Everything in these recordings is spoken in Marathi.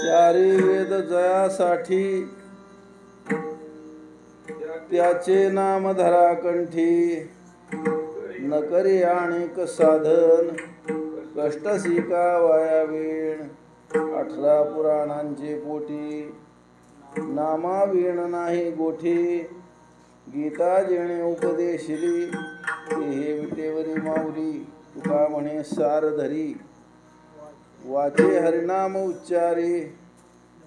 चारी वेद जयासाठी त्याचे नाम धरा कंठी, न करी आणिक साधन कष्टसी का वाया वेण. 18 पुराणांचे पोटी नामा वीण नाही गोठी, गीता जेणे उपदेशिली हे विटेवरी माऊली. तुका म्हणे सार धरी वाचे हरिनाम उच्चारी,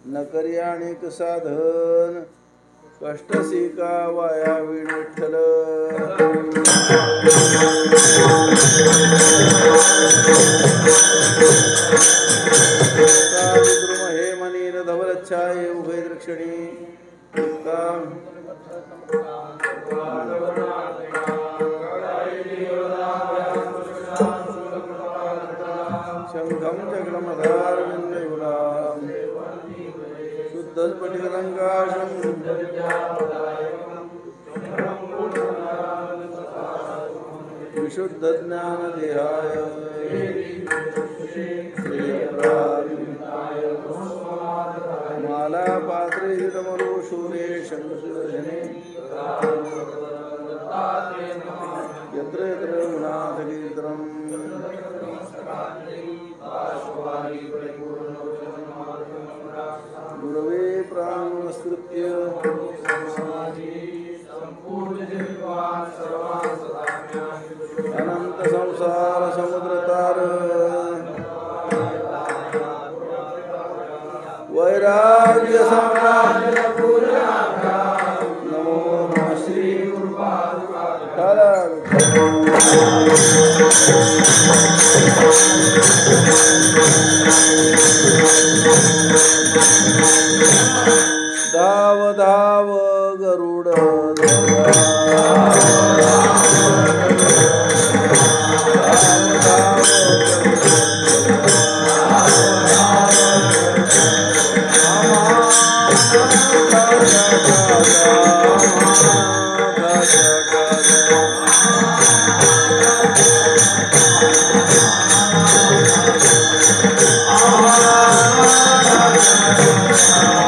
न करी आणिक साधन कष्टसी का वाया वीण. विठ्ठल विद्रुम हे मनीर धवलच्छाये उभय दक्षिणी शंखं चक्रमधारविन्दयुगां शुद्धस्फटिकलङ्काशं विशुद्धज्ञानदेहाय मालापात्रे शङ्खसुदर्शने यत्र यत्र रघुनाथकीर्तनं गुरवे प्राणनमस्कृत्य अनंत संसार समुद्रतार वैराग्य साम्राज्य नमो नमः श्री धाव धाव गरुड Thank you.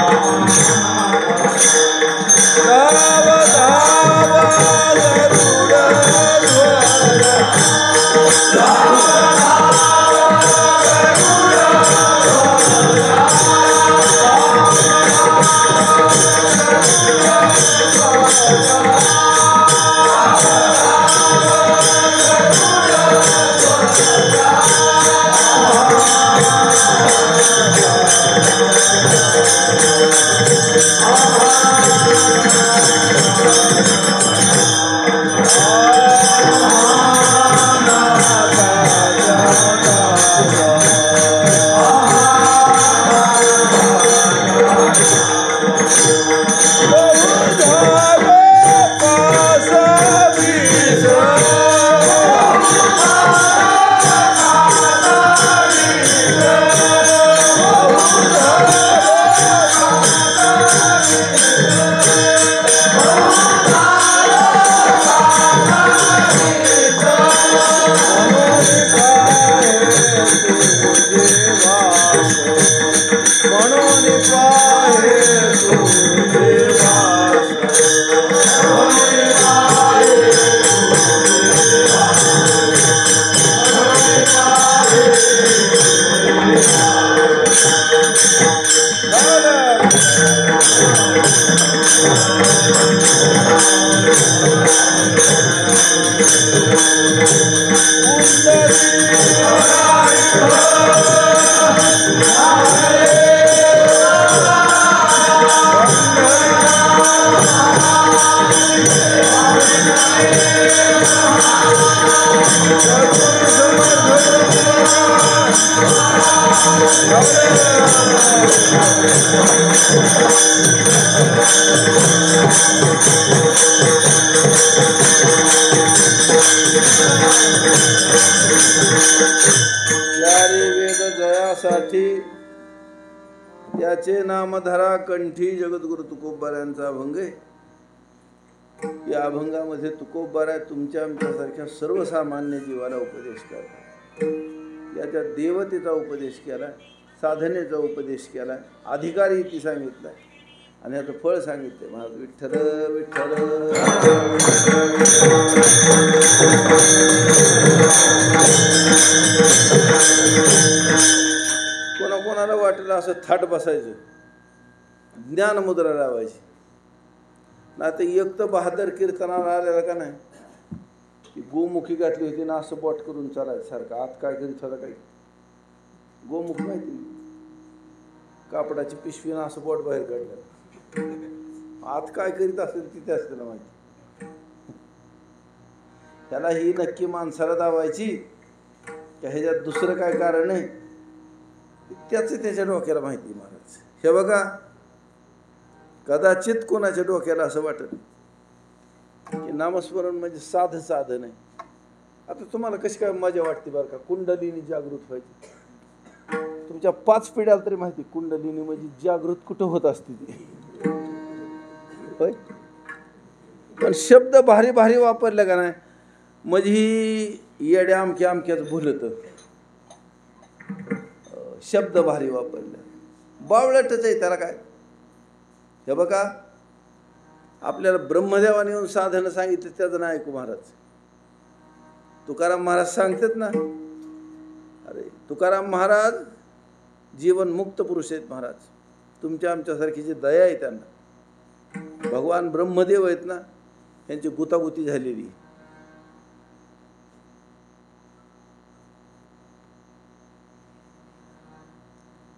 त्याचे नामधरा कंठी जगद्गुरु तुकोबारायांचा अभंग आहे. या अभंगामध्ये तुकोबाराय तुमच्या आमच्यासारख्या सर्वसामान्य जीवाला उपदेश करतात. याच्या देवतेचा उपदेश केला, साधनेचा उपदेश केला, अधिकारी ती सांगितलाय आणि याचं फळ सांगितलंय. महाराज विठ्ठल विठ्ठल कोणाकोणाला वाटलं असं थाट बसायचं, ज्ञानमुद्रा लावायची. नाही तर एक तर बहादर कीर्तनाला आलेला का नाही की गोमुखी घातली होती ना असं बोट करून चालायचं सारखं. आत काय करीत होता काही गोमुख माहिती, कापडाची पिशवी ना असं बोट बाहेर काढलं. आत काय करीत असेल तिथे असलेलं माहिती. त्याला ही नक्की माणसाला दावायची की ह्याच्यात दुसरं काय कारण आहे त्याचं त्याच्या डोक्याला माहिती. महाराज हे बघा, कदाचित कोणाच्या डोक्याला असं वाटत की नामस्मरण म्हणजे साधन आहे. आता तुम्हाला कशी काय मजा वाटते बरं का, कुंडलिनी जागृत व्हायची. तुमच्या 5 पिढ्याला तरी माहिती कुंडलिनी म्हणजे जागृत कुठं होत असते ती, होय. पण शब्द भारी भारी वापरले का नाही म्हणजे ही येड्या अमक्याच भुलत. शब्द भारी वापरले, बावळटच आहे त्याला काय. हे बघा, आपल्याला ब्रह्मदेवाने येऊन साधनं सांगितलं त्याचं नाही ऐकू महाराज. तुकाराम महाराज सांगतात ना, अरे तुकाराम महाराज जीवन मुक्त पुरुष आहेत महाराज. तुमच्या आमच्यासारखी जी दया आहे त्यांना, भगवान ब्रह्मदेव आहेत ना त्यांची गुतागुती झालेली.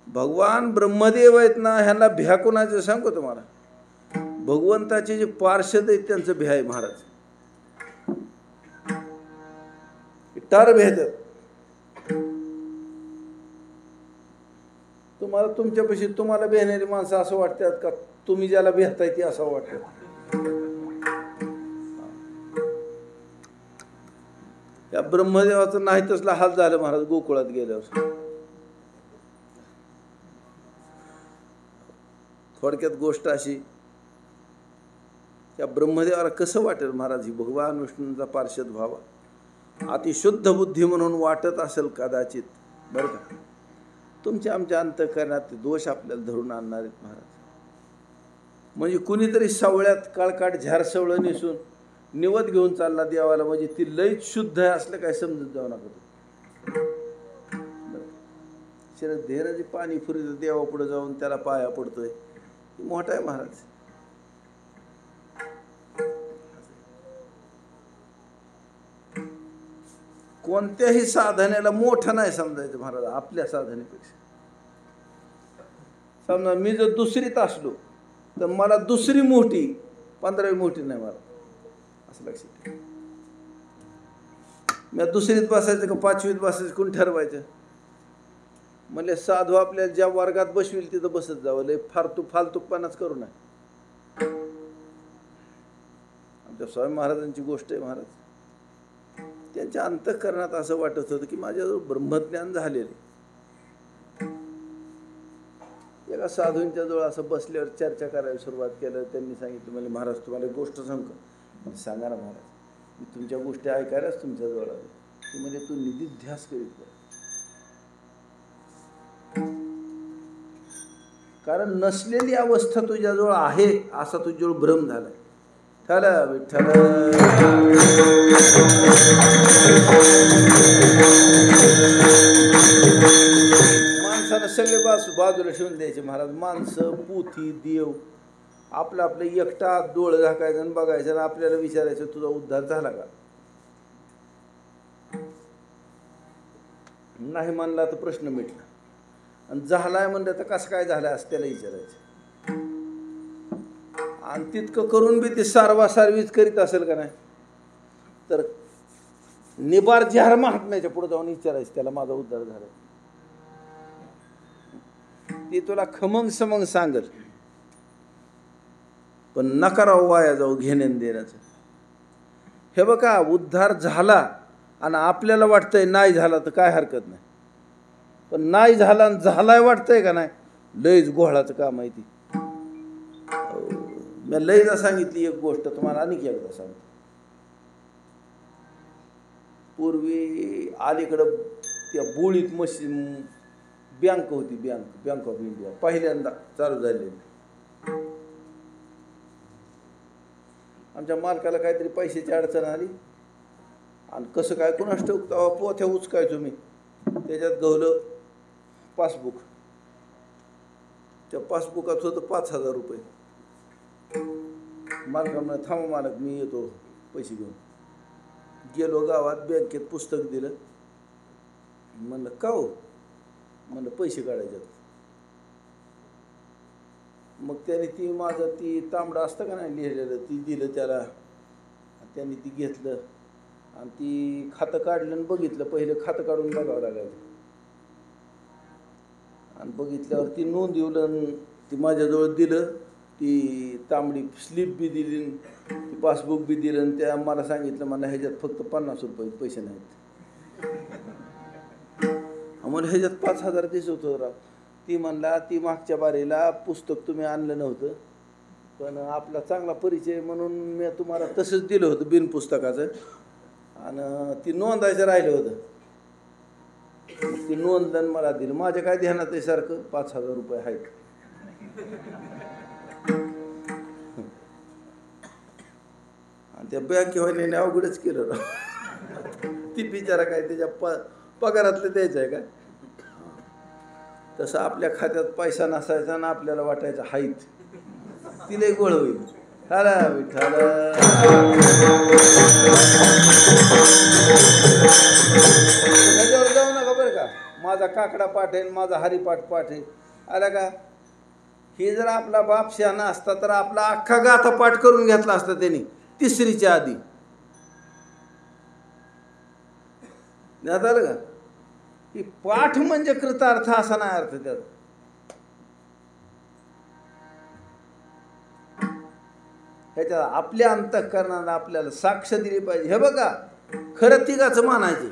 भगवान ब्रह्मदेव आहेत ना ह्यांना भ्या कोणाचं सांगतो तुम्हाला, भगवंताचे जे पार्षद आहेत त्यांचं भ्या आहे महाराज. टार भेटत तुम्हाला, तुमच्यापाशी तुम्हाला भेटणारी माणसं असं वाटतात का तुम्ही ज्याला भेटताय ते असं वाटतं. या ब्रह्मदेवाचं नाही तसला हाल झालं महाराज गोकुळात गेल्यावर. थोडक्यात गोष्ट अशी, त्या ब्रह्मदेवाला कसं वाटेल महाराज ही भगवान विष्णूंचा पार्षद व्हावा. अतिशुद्ध बुद्धी म्हणून वाटत असेल कदाचित बरं का. तुमच्या आमच्या अंतःकरणात दोष आपल्याला धरून आणणार आहेत महाराज. म्हणजे कुणीतरी सावळ्यात काळकाट झारसवळं नेसून निवत घेऊन चालला देवाला म्हणजे ती लईच शुद्ध आहे असलं काय समजत जाऊ नका. शरद धेराची पाणी फुरीत देवा पुढे जाऊन त्याला पाया पडतोय, मोठा आहे महाराज. कोणत्याही साधनेला मोठं नाही समजायचं महाराज आपल्या साधनेपेक्षा. समजा मी जर दुसरीत असलो तर मला दुसरी मोठी 15वी मोठी नाही मला, असं लक्षात ठेवा. मी दुसरीत बसायचं का 5वीत बसायचं कोण ठरवायचं. म्हणजे साधू आपल्याला ज्या वर्गात बसविल तिथं बसत जावं, लय फालतूपणाच करू नये. आमच्या स्वामी महाराजांची गोष्ट आहे महाराज. त्यांच्या अंतःकरणात असं वाटत होतं की माझ्याजवळ ब्रह्मज्ञान झालेले. एका साधूंच्या जवळ असं बसल्यावर चर्चा करायला सुरुवात केलं. त्यांनी सांगितलं म्हणजे महाराज तुम्हाला एक गोष्ट सांगतो. सांगा ना महाराज, मी तुमच्या गोष्टी ऐकायलाच तुमच्याजवळ आलो. ती म्हणजे तू निधिध्यास करीत जा, कारण नसलेली अवस्था तुझ्याजवळ आहे असा तुझ्याजवळ भ्रम झालाय. चला विठ्ठल माणसाला माणसानं सगळे बाजूला ठेवून द्यायचे महाराज. माणसं, पोथी, देव, आपलं आपलं एकटा डोळं झाकायचं आणि बघायचं आणि आपल्याला विचारायचं तुझा उद्धार झाला का. नाही म्हणला तर प्रश्न मिटला, आणि झालाय म्हणलं तर कसं काय झालं असं त्याला विचारायचं. आणि तितकं करून बी ते सारवीच करीत असेल का नाही, तर निबार जहार महात्म्याच्या पुढे जाऊन विचारायचं त्याला माझा उद्धार झाला. ते तुला खमंग समंग सांगल, पण नकारावं वाया जाऊ घेण्यान देण्याचं. हे बघा, उद्धार झाला आणि आपल्याला वाटतंय नाही झाला तर काय हरकत नाही, पण नाही झाला आणि झालाय वाटतंय का नाही, लयच घोळाचं काम आहे ती. मी लयदा सांगितली एक गोष्ट, तुम्हाला आणखी एकदा सांगतो. पूर्वी अलीकडं त्या बोळीत बँक होती, बँक ऑफ इंडिया पहिल्यांदा चालू झालेली. आमच्या मालकाला काहीतरी पैशाची अडचण आली, आणि कसं काय कुणास ठाऊक पोथ्या उचकायचो मी, त्याच्यात गवलं पासबुक. त्या पासबुकात होतं 5,000 रुपये. मालकाला थांबा मालक मी येतो पैसे घेऊन. गेलो गावात, बँकेत पुस्तक दिलं. म्हणलं का हो, म्हणलं पैसे काढायच्यात. मग त्याने ती तांबडं असतं का नाही लिहिलेलं, ती दिलं त्याला. त्याने ती घेतलं आणि ती खातं काढलं आणि बघितलं. पहिलं खातं काढून बघावं लागायचं, आणि बघितल्यावर ती नोंद येऊन ती माझ्याजवळ दिलं. ती तांबडी स्लिप बी दिली, ती पासबुक बी दिलं, आणि त्या मला सांगितलं मला ह्याच्यात फक्त 50 रुपये पैसे नाहीत. मला ह्याच्यात 5,000 दिसत होतं राव. ती म्हणला ती मागच्या बारीला पुस्तक तुम्ही आणलं नव्हतं, पण आपला चांगला परिचय म्हणून मी तुम्हाला तसंच दिलं होतं बिन पुस्तकाचं, आणि ती नोंदायचं राहिलं होतं. ती नोंदलं मला दिलं. माझ्या काय ध्यानात आहे सारखं 5,000 रुपये आहेत. आणि त्या बँकेवाल्याने अवघडच केलं राव. ती बिचारा काय त्याच्या पगारातलं द्यायचं आहे का. तसं आपल्या खात्यात पैसा नसायचा आणि आपल्याला वाटायचं हाईत, तिला गोळ होईल. हाला विठ्ठल त्याच्यावर जाऊ नका बरं का. माझा काकडा पाठ आहे, माझा हरिपाठ पाठ आहे, आला का. हे जर आपला बाप शहाणा असता तर आपला अख्खा गाथा पाठ करून घेतला असता त्यांनी 3रीच्या आधी. आलं का. ही पाठ म्हणजे कृतार्थ असा नाही अर्थ त्यात. ह्याच्यात आपल्या अंतःकरणाला आपल्याला साक्ष दिली पाहिजे. हे बघा, खरं तिघाचं मानायचं,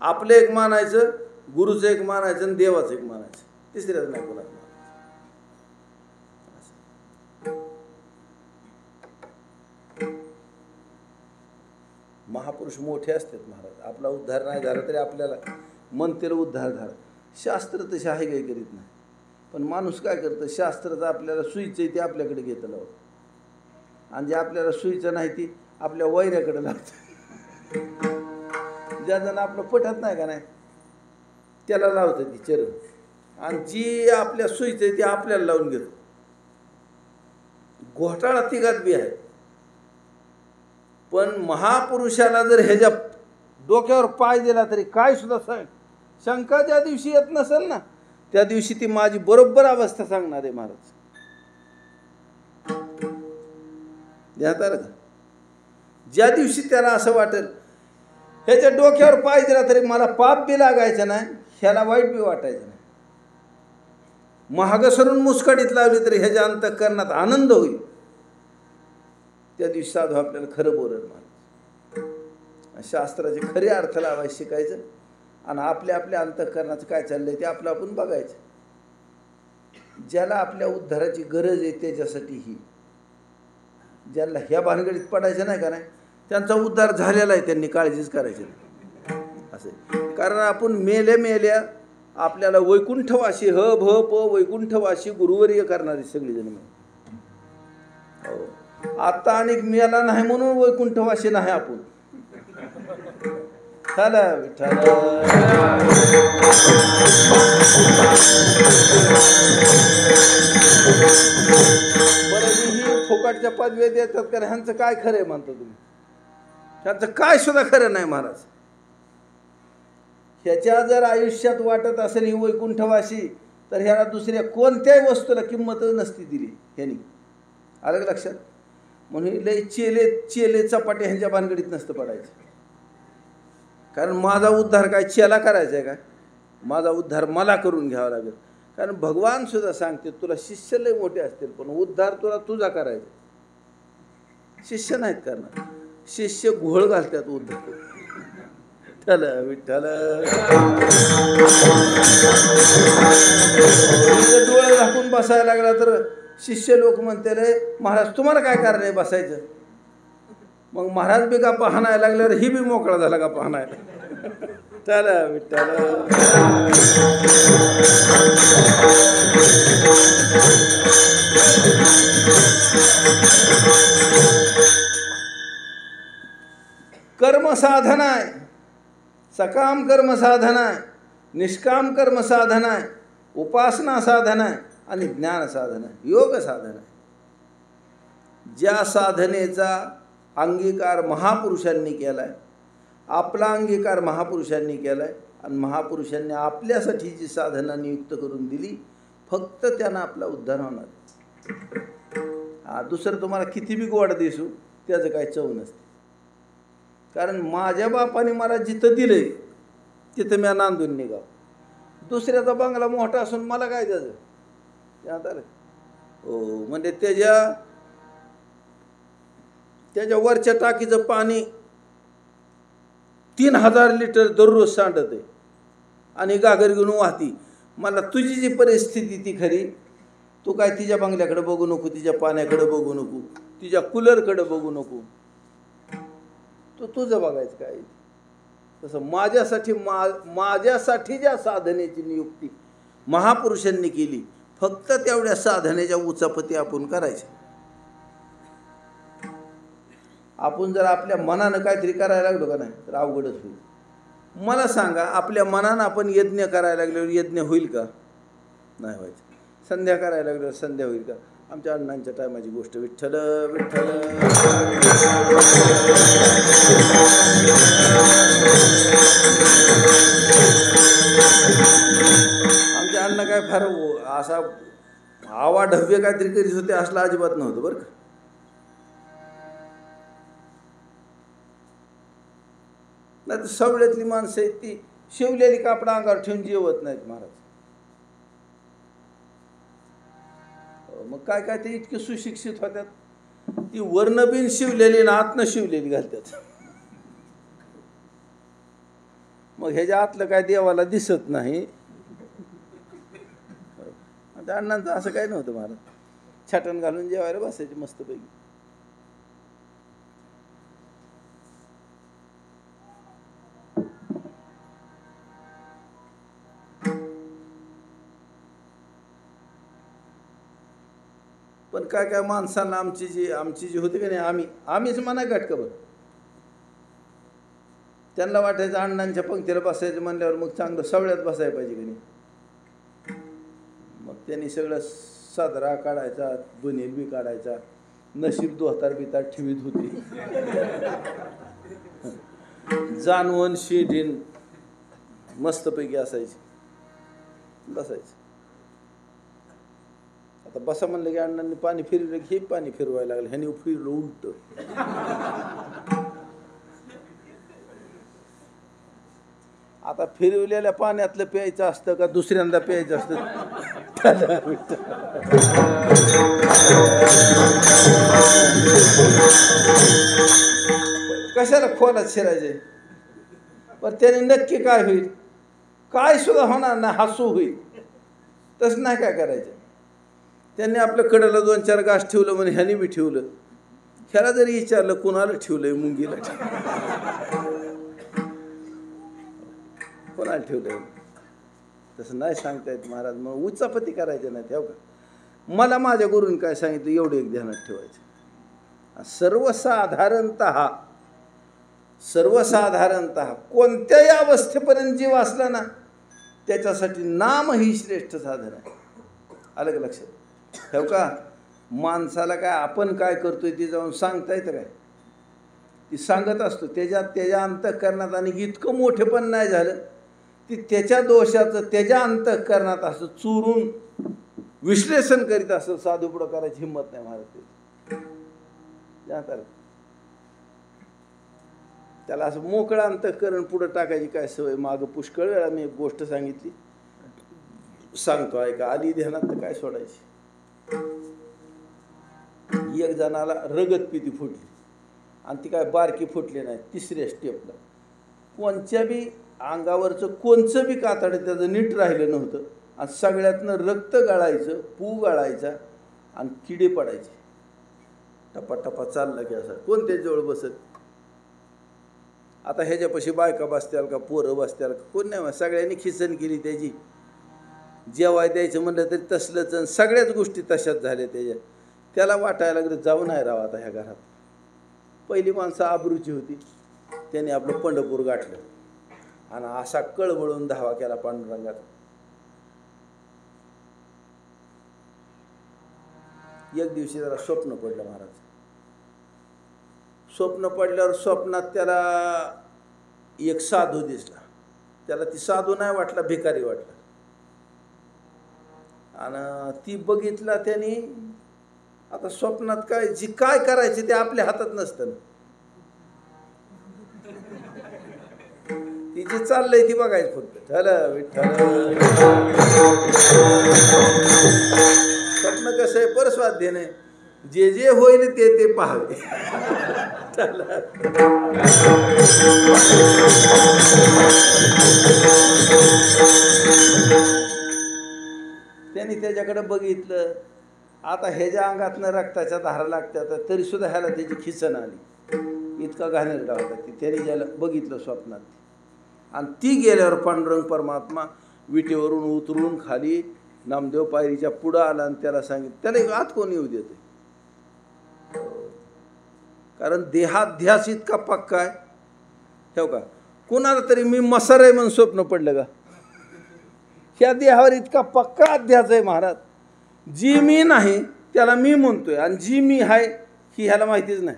आपलं एक मानायचं, गुरुचं एक मानायचं आणि देवाचं एक मानायचं, तिसऱ्याच नाही कोणाचं मानायचं. महापुरुष मोठे असतात महाराज. आपला उद्धार नाही झाला तरी आपल्याला म्हणतील उद्धार झाला. शास्त्र तसे आहे काही करीत नाही, पण माणूस काय करतं, शास्त्राचं आपल्याला सुईचं आहे ते आपल्याकडे घेतं लावतं, आणि जे आपल्याला सुईचं नाही ती आपल्या वैऱ्याकडे लावतं. ज्याजण आपलं पटत नाही का नाही त्याला लावतं ती चरण, आणि जी आपल्या सुईचं आहे ती आपल्याला लावून घेतो. घोटाळा तिघात बी आहे. पण महापुरुषाला जर ह्याच्या डोक्यावर पाय दिला तरी काय सुद्धा शंका ज्या दिवशी येत नसेल ना, त्या दिवशी ती माझी बरोबर अवस्था सांगणार आहे महाराज. ध्यानात आलं का. ज्या दिवशी त्याला असं वाटेल ह्याच्या डोक्यावर पाय दिला तरी मला पाप बी लागायचं नाही, ह्याला वाईट बी वाटायचं नाही, महाग सरून मुस्काडीत लावली तरी ह्याच्या अंतःकरणात आनंद होईल, त्या दिवशी साधू आपल्याला खरं बोलत महाराज. शास्त्राचे खरे अर्थ लावायचे शिकायचं, आणि आपल्या आपल्या अंतःकरणाचं काय चाललंय ते आपलं आपण बघायचं. ज्याला आपल्या उद्धाराची गरज आहे त्याच्यासाठी ही, ज्यांना ह्या भानगडीत पडायचं नाही का नाही, त्यांचा उद्धार झालेला आहे, त्यांनी काळजीच करायची नाही असं. कारण आपण मेल्या आपल्याला वैकुंठवासी ह भ प वैकुंठवासी गुरुवर्य करणारी सगळीजण. हो, आता आणि मेला नाही म्हणून वैकुंठवासी नाही आपण. चला विठ्ठल. बरं ही फुकटच्या पदव्या देतात कारण ह्यांचं काय खरं आहे म्हणतो तुम्ही? ह्यांचं काय सुद्धा खरं नाही महाराज. ह्याच्या जर आयुष्यात वाटत असेल ही वैकुंठवासी तर ह्याला दुसऱ्या कोणत्याही वस्तूला किंमतच नसती दिली ह्यांनी. आलं लक्षात? म्हणून लय चेले चपाटे ह्यांच्या भानगडीत नसतं पडायचं. कारण माझा उद्धार काय चेला करायचा आहे का? माझा उद्धार मला करून घ्यावा लागेल. कारण भगवान सुद्धा सांगते तुला शिष्य लय मोठे असतील पण उद्धार तुझा करायचा. शिष्य नाहीत करणार. शिष्य घोळ घालतात उद्धार. विठ्ठल विठ्ठल. डोळे झाकून बसायला लागला तर शिष्य लोक म्हणते रे महाराज तुम्हाला काय कारण आहे बसायचं? मग महाराज बी गप्पा हाणायला लागल्यावर ही बी मोकळा झाला गप्पा हाणायला. चला विठ्ठल. कर्म साधना आहे. सकाम कर्म साधना आहे, निष्काम कर्म साधना आहे, उपासना साधना आहे आणि ज्ञान साधना आहे, योग साधना आहे. ज्या साधनेचा अंगीकार महापुरुषांनी केला आहे, आपला अंगीकार महापुरुषांनी केला आहे आणि महापुरुषांनी आपल्यासाठी जी साधना नियुक्त करून दिली फक्त त्यानं आपला उद्धार होणार. दुसरं तुम्हाला किती बी गोड दिसू त्याचं काही चव नसते. कारण माझ्या बापाने मला जिथं दिलंय तिथं मी नांदून निघाव. दुसऱ्याचा बंगला मोठा असून मला काय त्याचं हो म्हणजे त्याच्या वरच्या टाकीचं पाणी 3000 लिटर दररोज सांडत आहे आणि गागर घेऊन वाहती. मला तुझी जी परिस्थिती ती खरी, तू काय तिच्या बंगल्याकडे बघू नको, तिच्या पाण्याकडे बघू नको, तिच्या कूलरकडे बघू नको, तू तुझं बघायचं काय. तसं माझ्यासाठी ज्या साधनेची नियुक्ती महापुरुषांनी केली फक्त तेवढ्या साधनेच्या उचापती आपण करायच्या. आपण जर आपल्या मनानं काहीतरी करायला लागलो का नाही तर अवघडच होईल. मला सांगा आपल्या मनानं आपण यज्ञ करायला लागल्यावर यज्ञ होईल का? नाही व्हायचं. संध्या करायला लागल्यावर संध्या होईल का? आमच्या अण्णांच्या टायमाची गोष्ट. विठ्ठल विठ्ठल. आमच्या अण्णा काय फार असा आवाढव्य काहीतरी करीत होते असलं अजिबात नव्हतं बरं का. नाही तर सवळ्यातली माणसं आहेत ती शिवलेली कापडा अंगावर ठेवून जेवत नाहीत महाराज. मग काय काय ते इतके सुशिक्षित होत्यात ती वर्ण बिन शिवलेली ना आतनं शिवलेली घालतात. मग ह्याच्या आतलं काय देवाला दिसत नाही. त्या अण्णांचं असं काही नव्हतं महाराज. छाटण घालून जेवायला बसायचे मस्तपैकी. पण काय काय माणसांना आमची जी होती का नाही आम्हीच म्हणा घटका बरं. त्यांना वाटायचं अण्णांच्या पंक्तीला बसायचं म्हणल्यावर मग चांगलं सवळ्यात बसायला पाहिजे की नाही. मग त्यांनी सगळं सादरा काढायचा, बनेल बी काढायचा, नशीब दोहतार बितार ठेवीत होती, जानवण शेढीन मस्तपैकी असायची. बसायचं. आता बसा म्हणलं की अण्णांनी पाणी फिरवलं की हे पाणी फिरवायला लागलं, ह्याने फिरलं उलट. आता फिरवलेल्या पाण्यातलं प्यायचं असतं का दुसऱ्यांदा प्यायचं असतं? कशाला खोलात शिरायचे? पण त्याने नक्की काय होईल? काय सुद्धा होणार नाही, हसू होईल. तसं नाही काय करायचं. त्यांनी आपल्या कडेला 2-4 घास ठेवलं म्हणे ह्याने बी ठेवलं. ह्याला जरी विचारलं कोणाला ठेवलंय, मुंगीला कोणाला ठेवलंय तसं नाही सांगता येत महाराज. मग उच्चापती करायचं नाही. तेव्हा का मला माझ्या गुरूंनी काय सांगितलं एवढं एक ध्यानात ठेवायचं. सर्वसाधारणतः सर्वसाधारणतः कोणत्याही अवस्थेपर्यंत जीव असला ना त्याच्यासाठी नाम ही श्रेष्ठ साधन आहे. अलग लक्षात ठेव का. माणसाला काय आपण काय करतोय ते जाऊन सांगता येतं काय. ती सांगत असतो त्याच्या अंतःकरणात आणि इतकं मोठे पण नाही झालं ती त्याच्या दोषाचं त्याच्या अंतःकरणात असं चुरून विश्लेषण करीत असं साधू पुढं करायची हिंमत नाही महाराज. त्याला असं मोकळं अंतःकरण पुढं टाकायची काय सवय. मागं पुष्कळ वेळा मी एक गोष्ट सांगितली सांगतो ऐका. आली ध्यानात तर काय सोडायची. एक जणाला रगत पिती फुटली आणि ती काय बारकी फुटली नाही. तिसऱ्या स्टेपला कोणच्या बी अंगावरचं कोणचं बी कातडं त्याचं नीट राहिलं नव्हतं आणि सगळ्यातनं रक्त गळायचं, पू गळायचा आणि किडे पडायचे. टपा टपा चालला की असं कोण त्याच्याजवळ बसत. आता ह्याच्यापाशी बायका बसत्याल का पोरं बसत्याल का कोण नाही. सगळ्यांनी खिसन केली त्याची. जेवाय द्यायचं म्हणलं तरी तसलंच आणि सगळ्याच गोष्टी तशाच झाल्या त्याच्या. त्याला वाटायला लागलं जाऊ नाही राव आता ह्या घरात. पहिली माणसं आबरूची होती. त्याने आपलं पंढरपूर गाठलं आणि असा कळवळून धावा केला पांडुरंगात. एक दिवशी जरा स्वप्न पडलं महाराज. स्वप्न पडल्यावर स्वप्नात त्याला एक साधू दिसला. त्याला ती साधू नाही वाटला, भिकारी वाटला. आणि ती बघितला त्यांनी. आता स्वप्नात काय जी काय करायचे ते आपल्या हातात नसतं. ती जे चाललंय ती बघायचं फक्त. झालं विठ्ठल. स्वप्न कसं आहे परस्वाध्य नाही. जे जे होईल ते पाहावे. त्यांनी त्याच्याकडे बघितलं. आता ह्याच्या अंगातनं रक्ताच्या धारा लागतात तरी सुद्धा ह्याला त्याची खिसन आली. इतका घाणेरडा होता ती. त्याने ज्याला बघितलं स्वप्नात आणि ती गेल्यावर पांडुरंग परमात्मा विटेवरून उतरून खाली नामदेव पायरीच्या पुढं आला आणि त्याला सांगितलं. त्याला एक आत कोण येऊ देते. कारण देहाध्यास इतका पक्का आहे. ठेव का कोणाला तरी मी मसार आहे म्हणून स्वप्न पडलं का. ह्या देहावर इतका पक्का अध्यास आहे महाराज. जी मी नाही त्याला मी म्हणतोय आणि जी मी आहे ही ह्याला माहितीच नाही.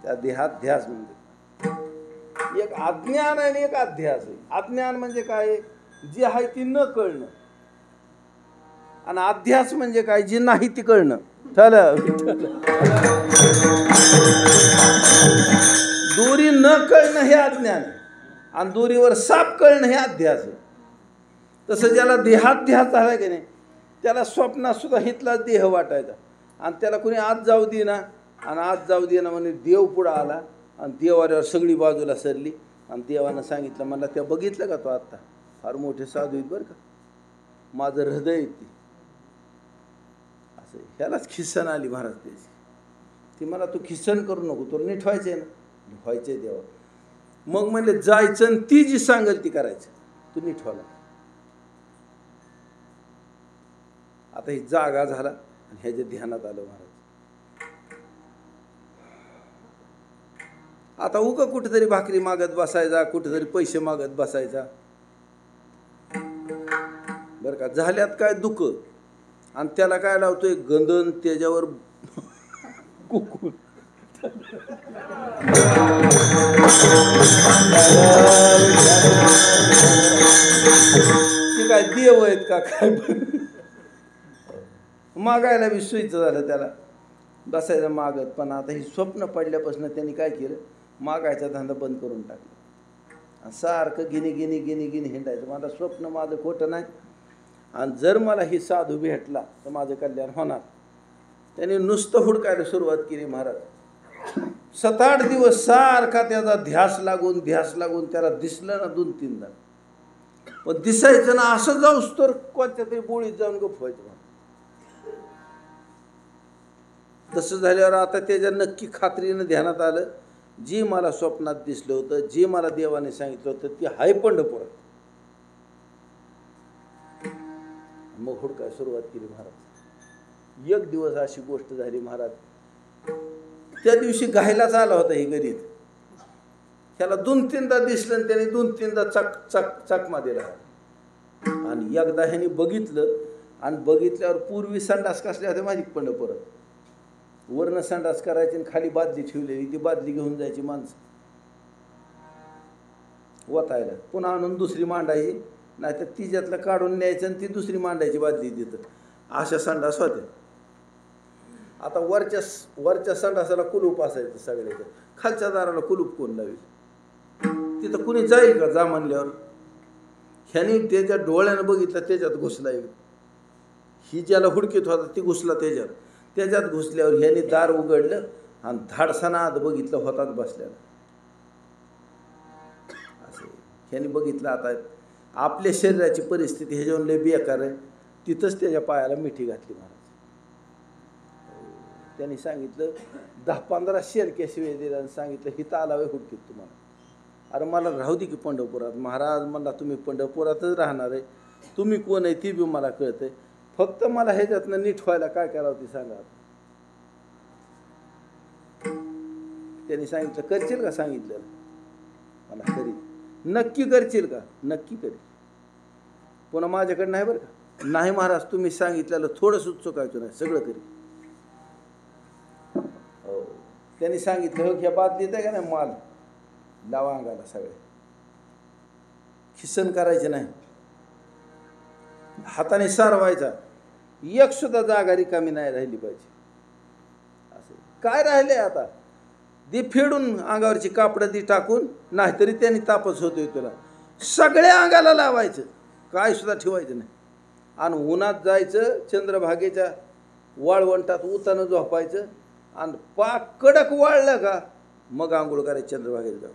त्या देहाध्यास म्हणजे एक अज्ञान आहे आणि एक अध्यास आहे. अज्ञान म्हणजे काय जी आहे ती न कळणं आणि अध्यास म्हणजे काय जी नाही ती कळणं. झालं. दोरी न कळणं हे अज्ञान आहे आणि दोरीवर साप कळणं हे अध्यास आहे. तसं ज्याला देहाध्यास झाला की नाही त्याला स्वप्नात सुद्धा हितला देह वाटायचा आणि त्याला कोणी आत जाऊ दे ना आणि आत जाऊ दे ना म्हणजे देव पुढं आला आणि देवावर सगळी बाजूला सरली आणि देवानं सांगितलं मला त्या बघितलं का तो आत्ता फार मोठे साधू आहेत बरं का. माझं हृदय येते असं. ह्यालाच खिसन आली महाराज त्याची. ती मला तू खिसन करू नको तुला नीट व्हायचंय ना. व्हायचंय देवा. मग म्हणले जायचं आणि ती जी सांगेल ती करायचं. तू नीट व्हायला. आता ही जागा झाला आणि ह्याच्या ध्यानात आलं महाराज. आता उगा कुठेतरी भाकरी मागत बसायचा कुठेतरी पैसे मागत बसायचा बरं का. झाल्यात काय दुःख आणि त्याला काय लावतोय गंधन त्याच्यावर कुकून. काय देव आहेत का काय मागायला बी सुईचं झालं त्याला. बसायचं मागत. पण आता ही स्वप्न पडल्यापासून त्यांनी काय केलं मागायचा धंदा बंद करून टाकला. सारखं गिनी हिंडायचं. मला स्वप्न माझं खोटं नाही आणि जर मला ही साधू भेटला तर माझं कल्याण होणार. त्याने नुसतं हुडकायला सुरुवात केली महाराज. 7-8 दिवस सारखा त्याचा ध्यास लागून त्याला दिसलं ना 2-3दा. पण दिसायचं ना असं जाऊस तर कोणत्या तरी बोळीत जाऊन गपवायचं. तसं झाल्यावर आता त्याच्या नक्की खात्रीनं ध्यानात आलं जी मला स्वप्नात दिसलं होतं जी मला देवाने सांगितलं होतं ती हाय पंढरपुरात. मग हुडकाय सुरुवात केली महाराज. एक दिवस अशी गोष्ट झाली महाराज. त्या दिवशी घायलाच आला होता ही गरीब ह्याला 2-3दा दिसलं आणि त्याने 2-3दा चकमा दिला. आणि एकदा ह्याने बघितलं आणि बघितल्यावर पूर्वी संडास कसल्या होत्या माहिती पंढरपुरात, वरनं संडास करायची आणि खाली बादली ठेवलेली, ती बादली घेऊन जायची माणसं वतायला, पुन्हा आणून दुसरी मांडायची, नाहीतर तिच्यातलं काढून न्यायचं आणि ती दुसरी मांडायची बादली तिथं. अशा संडास होत्या. आता वरच्या संडासाला कुलूप असायचं सगळ्याचं, खालच्या दाराला कुलूप कोण लावेल? तिथं कुणी जाईल का जा म्हणल्यावर? ह्यानी त्याच्या डोळ्यानं बघितलं, त्याच्यात घुसला. ही ज्याला हुडकीत होता ती घुसला त्याच्यात घुसल्यावर ह्याने दार उघडलं आणि धाडसानं आत बघितलं, होतात बसल्याला. असं ह्याने बघितलं आता आपल्या शरीराची परिस्थिती ह्याच्यावर लय बेकार आहे. तिथंच त्याच्या पायाला मिठी घातली महाराज. त्यांनी सांगितलं 10-15 शेरक्या शिवाय दिला आणि सांगितलं हिथं आलावे हुडकीत तुम्हाला. अरे मला राहू दे की पंढरपुरात. महाराज म्हणला तुम्ही पंढरपुरातच राहणार आहे, तुम्ही कोण आहे ती बी मला कळतंय, फक्त मला ह्याच्यातनं नीट व्हायला काय करावं ती सांगा. त्यांनी सांगितलं करशील का? सांगितलं मला करी. नक्की करशील का? नक्की करी. पुन्हा माझ्याकडे नाही बरं का? नाही महाराज, तुम्ही सांगितलेलं थोडंसं चुकायचं नाही, सगळं करी. हो. त्यांनी सांगितलं हो ह्या बादलीत आहे का नाही माल लावा अंगाला, सगळे खिसन करायचे नाही, हाताने सारवायचा, एक सुद्धा जागा रिकामी नाही राहिली पाहिजे. असं काय राहिले आता? दी फेडून अंगावरची कापडं दी टाकून, नाहीतरी त्यांनी तापच होतोय तुला. सगळ्या अंगाला लावायचं, काय सुद्धा ठेवायचं नाही. आणि उन्हात जायचं, चंद्रभागेच्या वाळवंटात उतानं झोपायचं, आणि पाक कडक वाळलं का मग आंघोळ करायचं चंद्रभागेत जाऊन.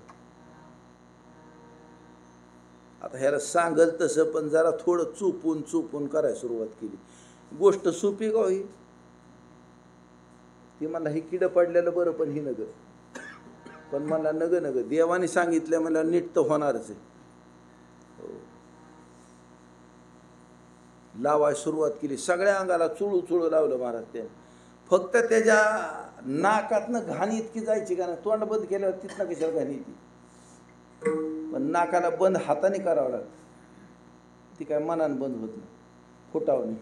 आता ह्याला सांगल तसं, पण जरा थोडं चुपून करायला सुरुवात केली. गोष्ट सोपी का ही? ती म्हणला ही किडं पडलेलं बरं, पण ही नग. पण मला नग देवाने सांगितलं, मला नीट तर होणारच आहे. लावायला सुरुवात केली, सगळ्या अंगाला चुळू लावलं महाराज त्याने. फक्त त्याच्या नाकातनं घाण इतकी जायची का नाही, तोंड बंद केल्यावर तिथनं कशाला घाण येते. पण नाकाला बंद हाताने करावं लागतं, ती काय मनानं बंद होत नाही, फुटावणे.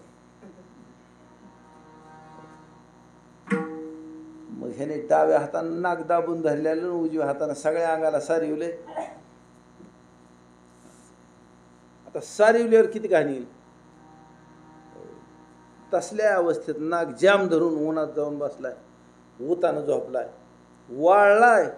मग ह्याने डाव्या हातानं नाक दाबून धरलेलं, उजव्या हातानं सगळ्या अंगाला सारिवले. आता सारिवल्यावर किती घाण येईल? तसल्या अवस्थेत नाक जाम धरून उन्हात जाऊन बसलाय, उतानं झोपलाय, वाळलाय.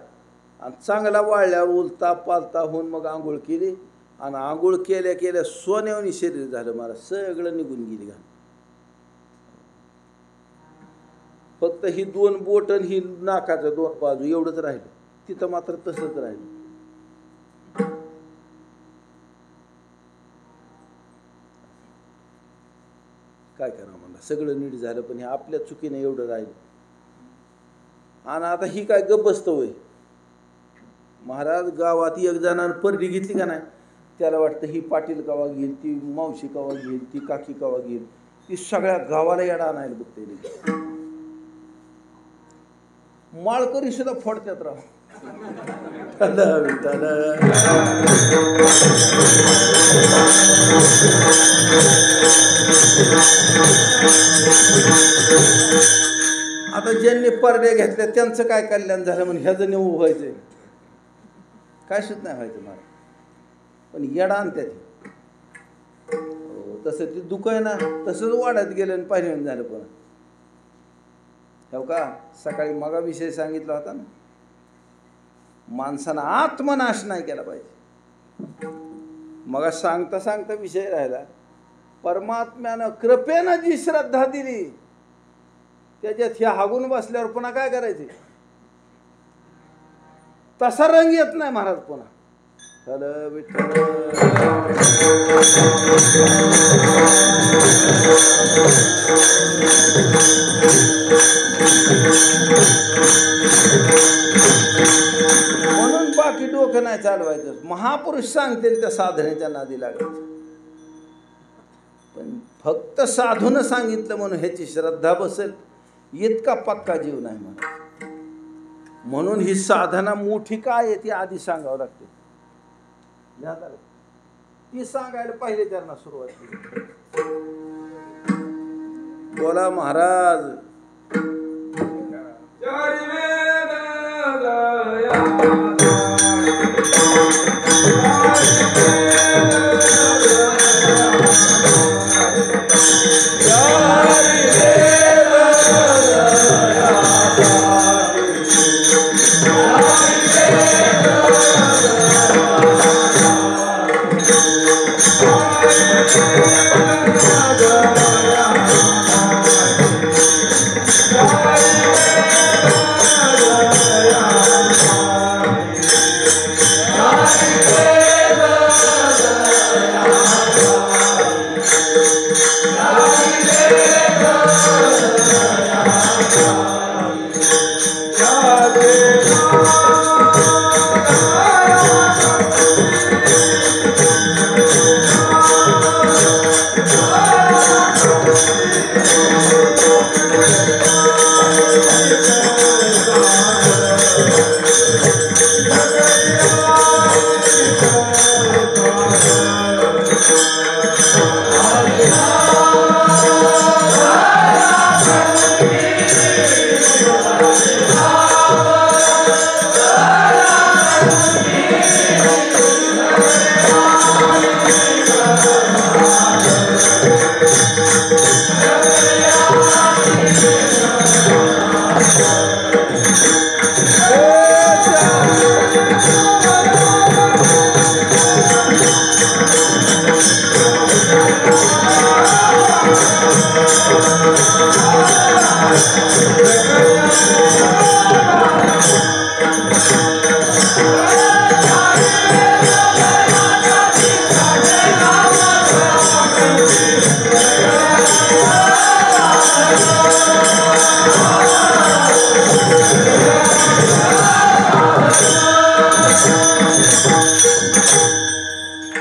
आणि चांगला वाळल्यावर उलता पालता होऊन मग आंघोळ केली. आणि आंघोळ केल्या सोन्यावनी शरीर झालं महाराज, सगळं निघून गेली घाण. फक्त ही 2 बोट आणि ही नाकाचं 2 बाजू एवढंच राहिलं, तिथं मात्र तसंच राहिलं. काय करा म्हणलं, सगळं नीट झालं, पण हे आपल्या चुकीने एवढं राहिलं. आणि आता ही काय गप्प बसतं होय महाराज? गावात एक जणांना परडी घेतली का नाही, त्याला वाटतं ही पाटील कवा घेईल, ती मावशी कवा घेईल, ती काकी कवा घेईल, ती सगळ्या गावाला येडा आणायला बघते. माळकरी सुद्धा फोडत्यात राव. आता ज्यांनी परड्या घेतल्या त्यांचं काय कल्याण झालं म्हणून ह्याचं नेऊ व्हायचंय, काय सुद्धा नाही व्हायचं महाराज. पण येडा आणत्यात. तसं ते दुःख आहे ना, तसंच वाढत गेलं आणि पाहिजे झालं. पण हो का, सकाळी मगाविषयी सांगितला होता ना, माणसानं आत्मनाश नाही केला पाहिजे. मग सांगता विषय राहिला, परमात्म्यानं कृपेनं जी श्रद्धा दिली त्याच्यात ह्या हागून बसल्यावर पुन्हा काय करायचे? तसा रंग येत नाही महाराज पुन्हा. म्हणून बाकी डोकं नाही चालवायचं. महापुरुष सांगतील त्या साधनेच्या नादी लागायचं. पण फक्त साधून सांगितलं म्हणून ह्याची श्रद्धा बसेल इतका पक्का जीव नाही महाराज. म्हणून ही साधना मोठी काय आहे ती आधी सांगावं लागते. ती सांगायला पहिले त्यांना सुरुवात केली. बोला महाराज.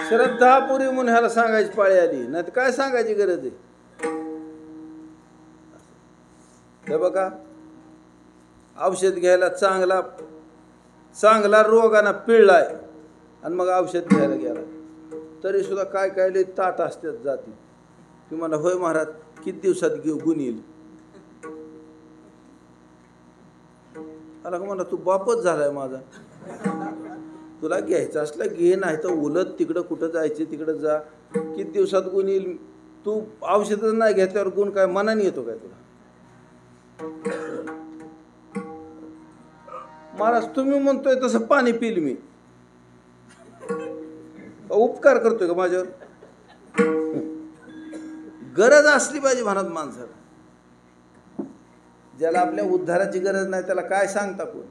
श्रद्धापुरी म्हणून ह्याला सांगायची पाळी आली, नाही तर काय सांगायची गरज आहे. हे बघा, औषध घ्यायला चांगला रोगाना पिळलाय आणि मग औषध घ्यायला गेला तरी सुद्धा काय काय लय ताट असतात जाती. ती म्हणा होय महाराज किती दिवसात गुण येईल. आला का म्हणा तू बापच झालाय माझा, तुला घ्यायचं असलं घे, नाही तर उलट तिकडं कुठं जायचं तिकडं जा, किती दिवसात गुण येईल. तू औषधच नाही घेतल्यावर गुण काय मनाने येतो काय तुला. महाराज तुम्ही म्हणतोय तसं पाणी पिल मी, उपकार करतोय का माझ्यावर. गरज असली पाहिजे म्हणत माणसाला. ज्याला आपल्या उद्धाराची गरज नाही त्याला काय सांगता कोण.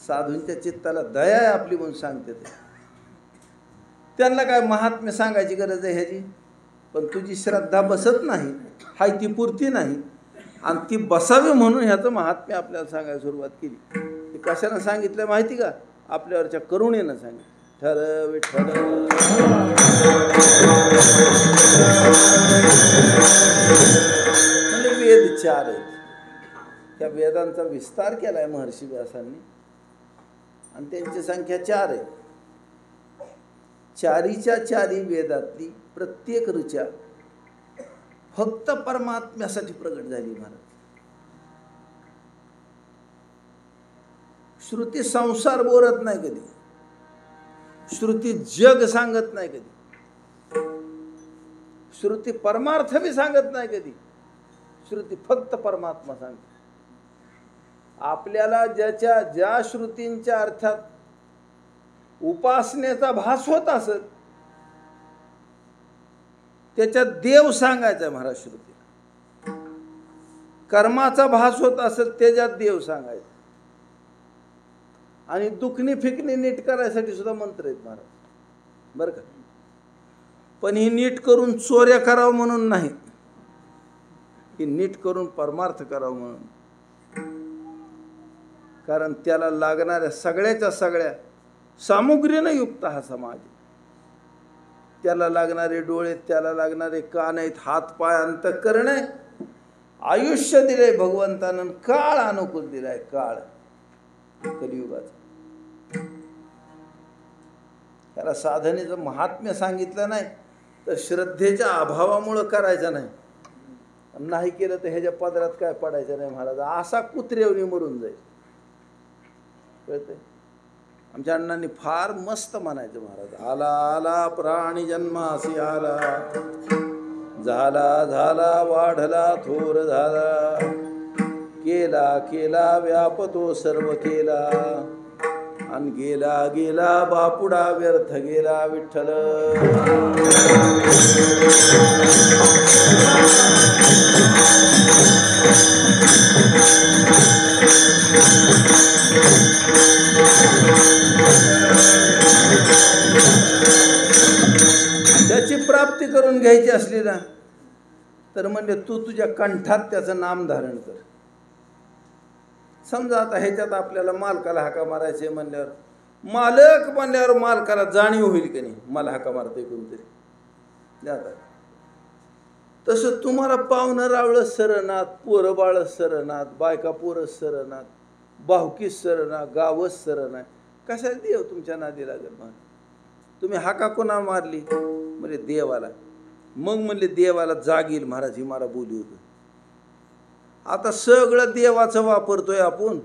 साधूंच्या चित्ताला दया आहे आपली म्हणून सांगते ते. त्यांना काय महात्म्य सांगायची गरज आहे ह्याची. पण तुझी श्रद्धा बसत नाही, हाय ती पुरती नाही, आणि ती बसावी म्हणून ह्याचं महात्म्य आपल्याला सांगायला सुरुवात केली. ते कशानं सांगितलं माहिती का, आपल्यावरच्या करुणेनं सांगितलं. ठर विठ्ठल म्हणजे वेद 4 आहेत. त्या वेदांचा विस्तार केलाय महर्षी व्यासांनी आणि त्यांची संख्या 4 आहे. 4च्या 4 वेदातली प्रत्येक ऋचा फक्त परमात्म्यासाठी प्रगट झाली महाराज. श्रुती संसार बोलत नाही कधी, श्रुती जग सांगत नाही कधी, श्रुती परमार्थ भी सांगत नाही कधी. श्रुती फक्त परमात्मा सांगते. आपल्याला ज्या श्रुतींच्या अर्थात उपासनेचा भास होत असत त्याच्यात देव सांगायचा महाराज. श्रुतीला कर्माचा भास होत असेल त्याच्यात देव सांगायचा. आणि दुखणी फिकणी नीट करायसाठी सुद्धा मंत्र आहेत महाराज बरं का. पण ही नीट करून चोऱ्या करावं म्हणून नाही, ही नीट करून परमार्थ करावं म्हणून. कारण त्याला लागणाऱ्या सगळ्याच्या सगळ्या सामुग्रीनं युक्त हा समाज. त्याला लागणारे डोळे, त्याला लागणारे कान आहेत, हात पाय अंतःकरण आहे. आयुष्य दिले भगवंतानं, काळ अनुकूल दिलाय. काळ कलियुगाचा. त्याला साधनेचं महात्म्य सांगितलं नाही तर श्रद्धेच्या अभावामुळं करायचं नाही. नाही केलं तर ह्याच्या पदरात काय पडायचं नाही महाराज. असा कुत्रेवणी मरून जाईल. कळतंय? आमच्या अण्णांनी फार मस्त म्हणायचं महाराज. आला आला प्राणी जन्मासी आला, झाला झाला वाढला थोर झाला, केला केला व्यापतो सर्व केला, आणि गेला गेला बापुडा व्यर्थ गेला विठ्ठल. त्याची प्राप्ती करून घ्यायची असली ना तर म्हणजे तू तुझ्या कंठात त्याचं नाम धारण कर. समजा आता ह्याच्यात आपल्याला मालकाला हाका मारायचे म्हणल्यावर, मालक म्हणल्यावर मालकाला जाणीव होईल की नाही मला हाका मारतोय कोणतरी. जाता तसं तुम्हाला पाहुणं रावळं सरनात, पोरं बाळ सरनात, बायका पोरं सरनात, भावकीच सरना, गावच सरना, कशाला देव तुमच्या नादी लागेल. मग तुम्ही हाका कोणा मारली म्हणजे देवाला. मग म्हणले देवाला जाग येईल महाराज ही मला बोली होतं. आता सगळं देवाचं वापरतोय आपण.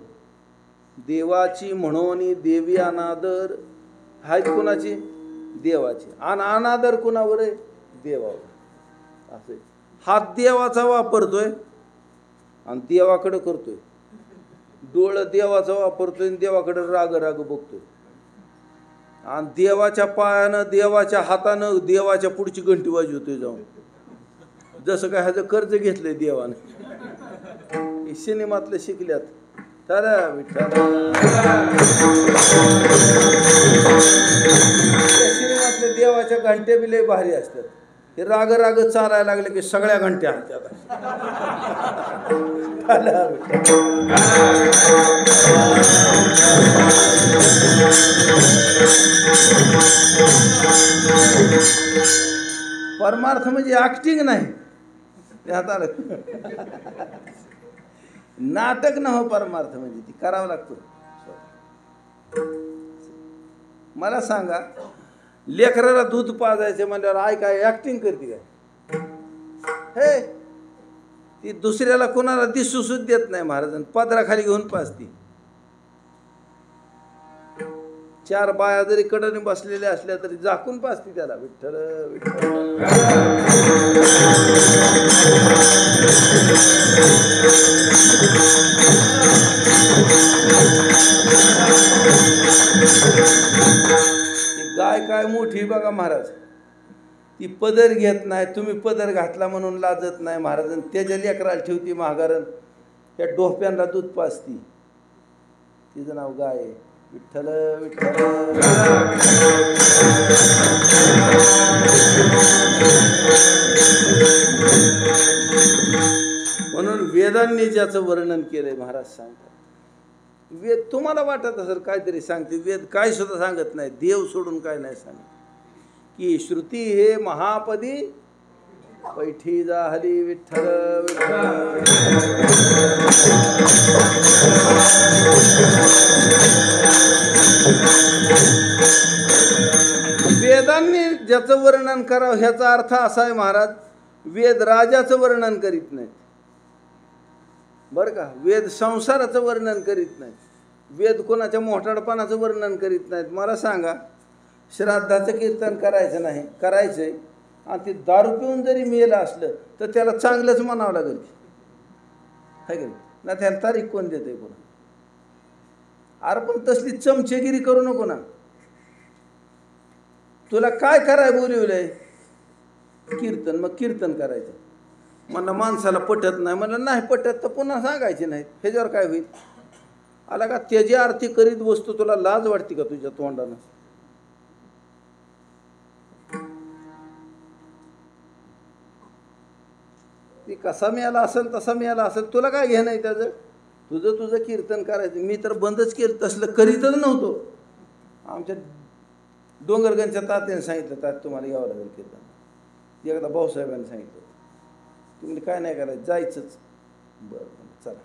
देवाची म्हणून देवी अनादर आहेत कोणाची? देवाची. आणि अनादर कोणावर आहे? देवावर. असं हात देवाचा वापरतोय आणि देवाकडे करतोय. डोळं देवाचा वापरतोय आणि देवाकडे राग राग बघतोय. आणि देवाच्या पायानं देवाच्या हातानं देवाच्या पुढची घंटी वाजवतोय जाऊन. जसं काय ह्याचं कर्ज घेतलंय देवानं. हे सिनेमातले शिकल्यात. चला विठ्ठल. सिनेमातले देवाच्या घंट्या बी लय भारी असतात. हे राग राग चालायला लागले की सगळ्या घंट्या हातात. परमार्थ म्हणजे ऍक्टिंग नाही. नाटक न हो. परमार्थ म्हणजे ती करावं लागतं. मला सांगा, लेकराला दूध पाजायचे म्हणल्यावर आय काय ऍक्टिंग करते काय? हे ती दुसऱ्याला कोणाला दिसू सुद्धा देत नाही महाराजांनी. पदराखाली घेऊन पाजती. चार बाया जरी कडने बसलेल्या असल्या तरी झाकून पाजती त्याला. विठ्ठल विठ्ठल. गाय काय मोठी बघा महाराज. ती पदर घेत नाही. तुम्ही पदर घातला म्हणून लाजत नाही महाराज. त्याच्या लेकराला ठेवती महागारण. त्या डोफ्यांना दूध पाजती. तिचं नाव गाय आहे. विठ्ठल विठ्ठल. म्हणून वेदांनी ज्याचं वर्णन केलंय महाराज सांगतात. वेद तुम्हाला वाटत असेल काहीतरी सांगते. वेद काय सुद्धा सांगत नाही. देव सोडून काय नाही सांगत. की श्रुती हे महापदी पैठी जाहली. विठ्ठल विठ्ठल. वेदांनी ज्याचं वर्णन करावं ह्याचा अर्थ असा आहे महाराज, वेद राजाचं वर्णन करीत नाहीत बरं का. वेद संसाराचं वर्णन करीत नाहीत. वेद कोणाच्या मोठाडपणाचं वर्णन करीत नाहीत. मला सांगा, श्राद्धाचं कीर्तन करायचं नाही, करायचंय, आणि ते दारू पिऊन जरी मेलं असलं तर त्याला चांगलंच म्हणावं लागेल. है की ना? त्याला तारीख कोण देते कोणा? अरे पण तसली चमचेगिरी करू नको ना. तुला काय कराय बोलवलंय? कीर्तन. मग कीर्तन करायचं. म्हणलं माणसाला पटत नाही. म्हणलं नाही पटत तर पुन्हा सांगायचे नाहीत. ह्याच्यावर काय होईल? आला का त्याची आरती करीत बसतो. तुला लाज वाटते का तुझ्या तोंडानं? ती कसा मिळाला असेल तसा मिळाला असेल. तुला काय घेणं आहे त्याचं? तुझं तुझं कीर्तन करायचं. मी तर बंदच केलं. तसलं करीतच नव्हतो. आमच्या डोंगरगंजच्या तात्याने सांगितलं, तात्या तुम्हाला यावं लागेल कीर्तन. एकदा भाऊसाहेबांनी सांगितलं. तुम्ही काय नाही करायचं, जायचंच. बरं चला.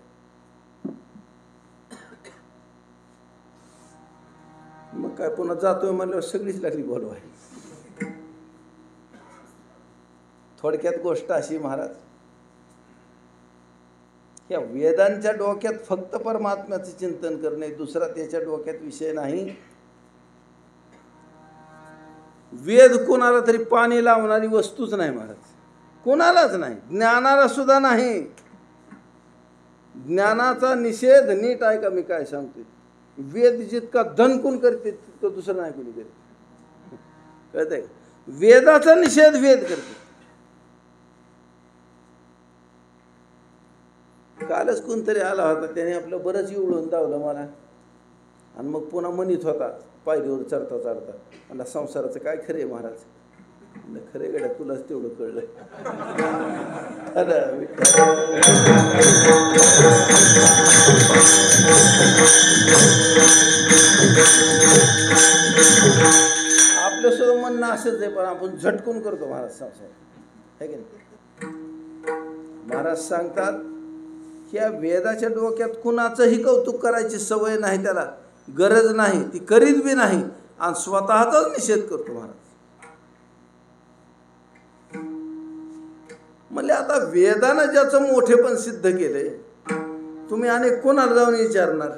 काय पुन्हा जातोय म्हणल्यावर सगळीच लागली बोलवाय. थोडक्यात गोष्ट अशी महाराज, या वेदांच्या डोक्यात फक्त परमात्म्याचे चिंतन करणे, दुसरा त्याच्या डोक्यात विषय नाही. वेद कोणाला तरी पाणी लावणारी वस्तूच नाही महाराज, कोणालाच नाही, ज्ञानाला सुद्धा नाही. ज्ञानाचा निषेध नीट आहे का मी काय सांगतोय, वेद जितका दणकून करते तितकं दुसरं नाही कोणी करते. कळतंय का? वेदाचा निषेध वेद करते. कालच कोणतरी आला होता, त्याने आपलं बरंच इवळून दावलं मला, आणि मग पुन्हा म्हणत होता पायरीवर चढता चढता, मला संसाराचं काय खरे महाराज. खरे गड्या तुलाच तेवढं कळलं. आपलं सुद्धा म्हणणं असंच आहे, पण आपण झटकून करतो महाराज संसार, है की नाही. महाराज सांगतात, ह्या वेदाच्या डोक्यात कुणाचंही कौतुक करायची सवय नाही, त्याला गरज नाही, ती करीत बी नाही, आणि स्वतःचाच निषेध करतो महाराज. म्हणजे आता वेदानं ज्याचं मोठेपण सिद्ध केलंय, तुम्ही अनेक कोणाला जाऊन विचारणार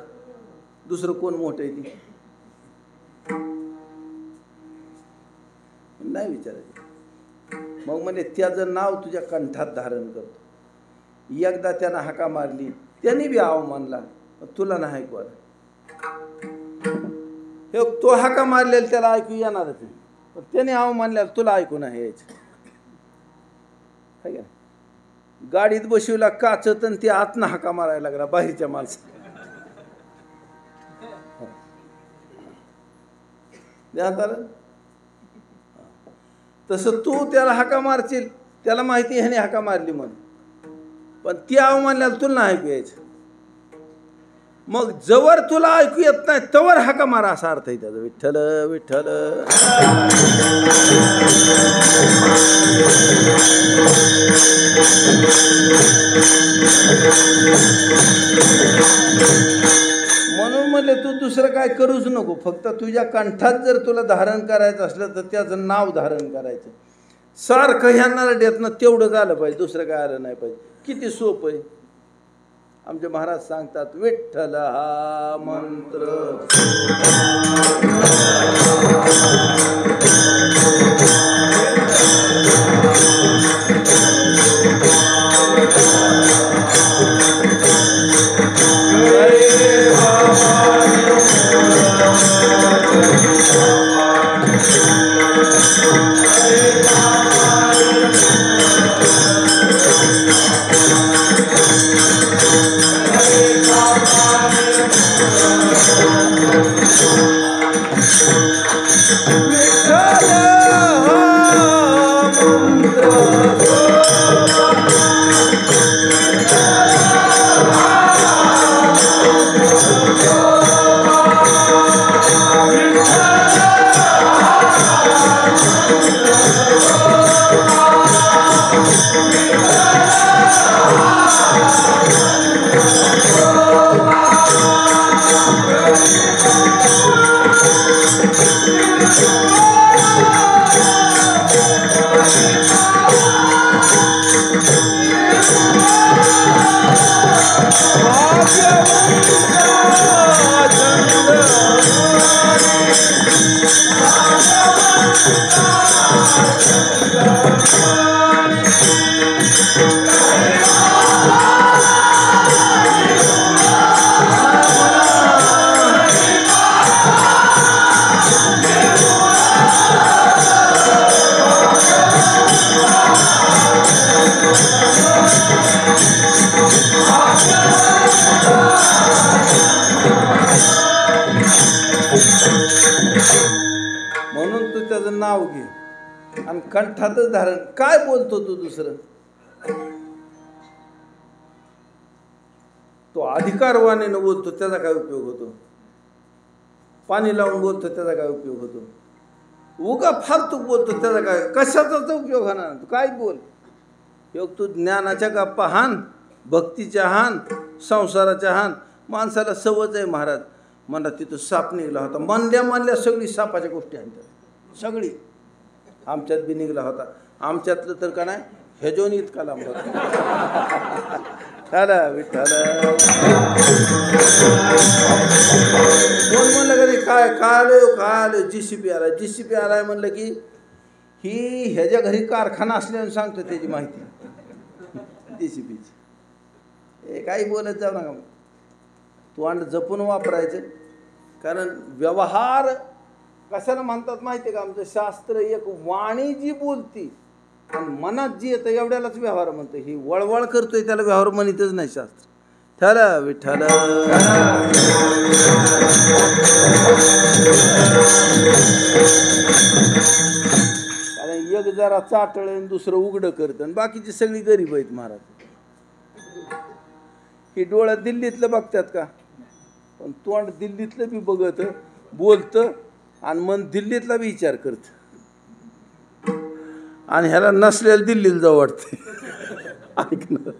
दुसरं कोण मोठं आहे ती? नाही विचारायचं. मग म्हणजे त्याचं नाव तुझ्या कंठात धारण करतो. एकदा त्यानं हाका मारली, त्यांनी बी आव मानला, तुला नाही ऐकू आलं. हे तो हाका मारलेला त्याला ऐकू येणारच नाही, पण त्याने आव मानल्याला तुला ऐकू नाही यायचं. गाडीत बसवला काचत आणि ते आतनं हाका मारायला लागला बाहेरच्या माणसाला. तसं तू त्याला हाका मारशील, त्याला माहिती ह्याने हाका मारली म्हणून, पण ती आव मानल्याला तुला नाही ऐकू यायचं. मग जवळ तुला ऐकू येत नाही तवर हाका मारा असा अर्थ आहे त्याचा. विठ्ठल विठ्ठल. म्हणून म्हणले तू दुसरं काय करूच नको, फक्त तुझ्या कंठात जर तुला धारण करायचं असलं तर त्याचं नाव धारण करायचं. सारखं ह्या नरड्यातनं तेवढं झालं पाहिजे, दुसरं काय आलं नाही पाहिजे. किती सोपं आहे. आमचे महाराज सांगतात, विठ्ठल हा मंत्र म्हणून तू त्याचं नाव घे आणि कंठातच धारण. काय बोलतो तू दुसरं? तो अधिकारवाणीनं बोलतो त्याचा काय उपयोग होतो? पाणी लावून बोलतो त्याचा काय उपयोग होतो? उगा फालतू बोलतो त्याचा काय, कशाचाच उपयोग होणार? तू काय बोल. योग तू ज्ञानाच्या गप्पा हान, भक्तीच्या हान, संसाराच्या हान. माणसाला सवच आहे महाराज, म्हणा तिथं साप निघला होता. म्हणल्या सगळी सापाच्या गोष्टी आणतात, सगळी. आमच्यात बी निघला होता. आमच्यातलं तर का नाही ह्याजोन इतका लांब होता. विठ्ठल कोण म्हणलं कधी काय आलं JCB आला. JCB आलाय म्हणलं की ही ह्याच्या घरी कारखाना असल्याने सांगतो त्याची माहिती JCBची. हे काही बोलत जाऊ नका. तोंड जपून वापरायचं. कारण व्यवहार कशाला म्हणतात माहिती आहे का? आमचं शास्त्र एक वाणी जी बोलती आणि मनात जी येतं एवढ्यालाच व्यवहार म्हणतं. ही वळवळ करतोय त्याला व्यवहार म्हणतच नाही शास्त्र. ठला विठ्ठल. कारण एक जरा चाटळ आणि दुसरं उघडं करतं आणि बाकीची सगळी गरीब आहेत महाराज. ही डोळ्यात दिल्लीतलं बघतात का? पण तोंड दिल्लीतलं बी बघत बोलतं आणि मन दिल्लीतला बी विचार करत. आणि ह्याला नसलेलं दिल्लीला जाऊ वाटते. ऐकणार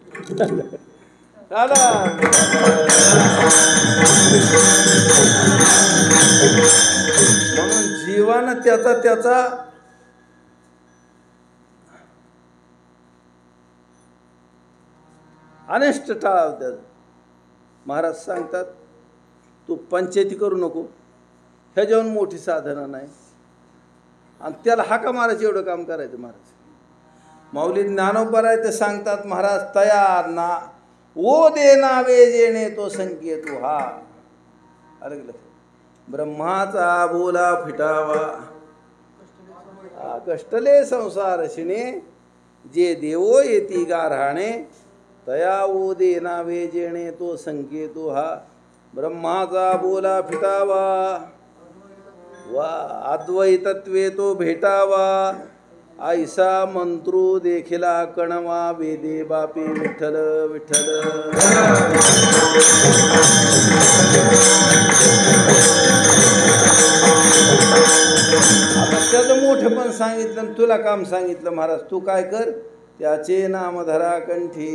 म्हणून जीवानं त्याचा अनिष्ट टाळावतात. महाराज सांगतात तू पंचायती करू नको, ह्याच्याहून मोठी साधनं नाही. आणि त्याला हाका मारायचं एवढं काम करायचं. महाराज माऊली ज्ञानोबा आहे ते सांगतात महाराज तयार ना ओ दे नावे जेणे तो संकेत हा. अरे ब्रह्माचा बोला फिटावा कष्टले संसार शिणे जे देवो येती गारहाणे तया ओ दे नावे जेणे तो संकेतो हा. ब्रह्माचा बोला फिटावा वा अद्वैतत्वे तो भेटावा ऐसा मंत्रो देखिला कणवा वेदे बापी विठ्ठल विठ्ठल. आता त्याचं मोठं पण सांगितलं आणि तुला काम सांगितलं महाराज. तू काय कर त्याचे नाम धरा कंठी.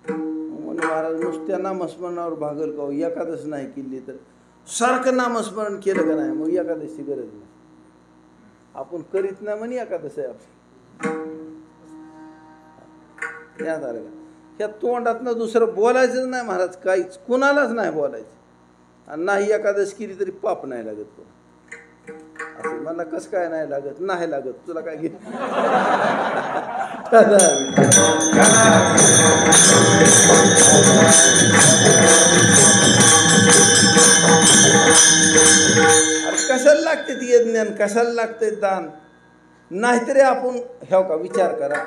म्हणून महाराज नुसत्या नामस्मरणावर भागल का? एकादश नाही केली तर सारखं नामस्मरण केलं का नाही मग एकादशी गरज नाही. आपण करीत नाही म्हणे एकादश आहे आपण. याद आलं का? ह्या तोंडातनं दुसरं बोलायचंच नाही महाराज. काहीच कुणालाच नाही बोलायचं. आणि नाही एकादश केली तरी पाप नाही लागत. असं मला कसं काय नाही लागत? नाही लागत. तुला काय घे. कशाला लागते ती यज्ञान? कशाला लागते दान? नाहीतरी आपण ह्या का विचार करा.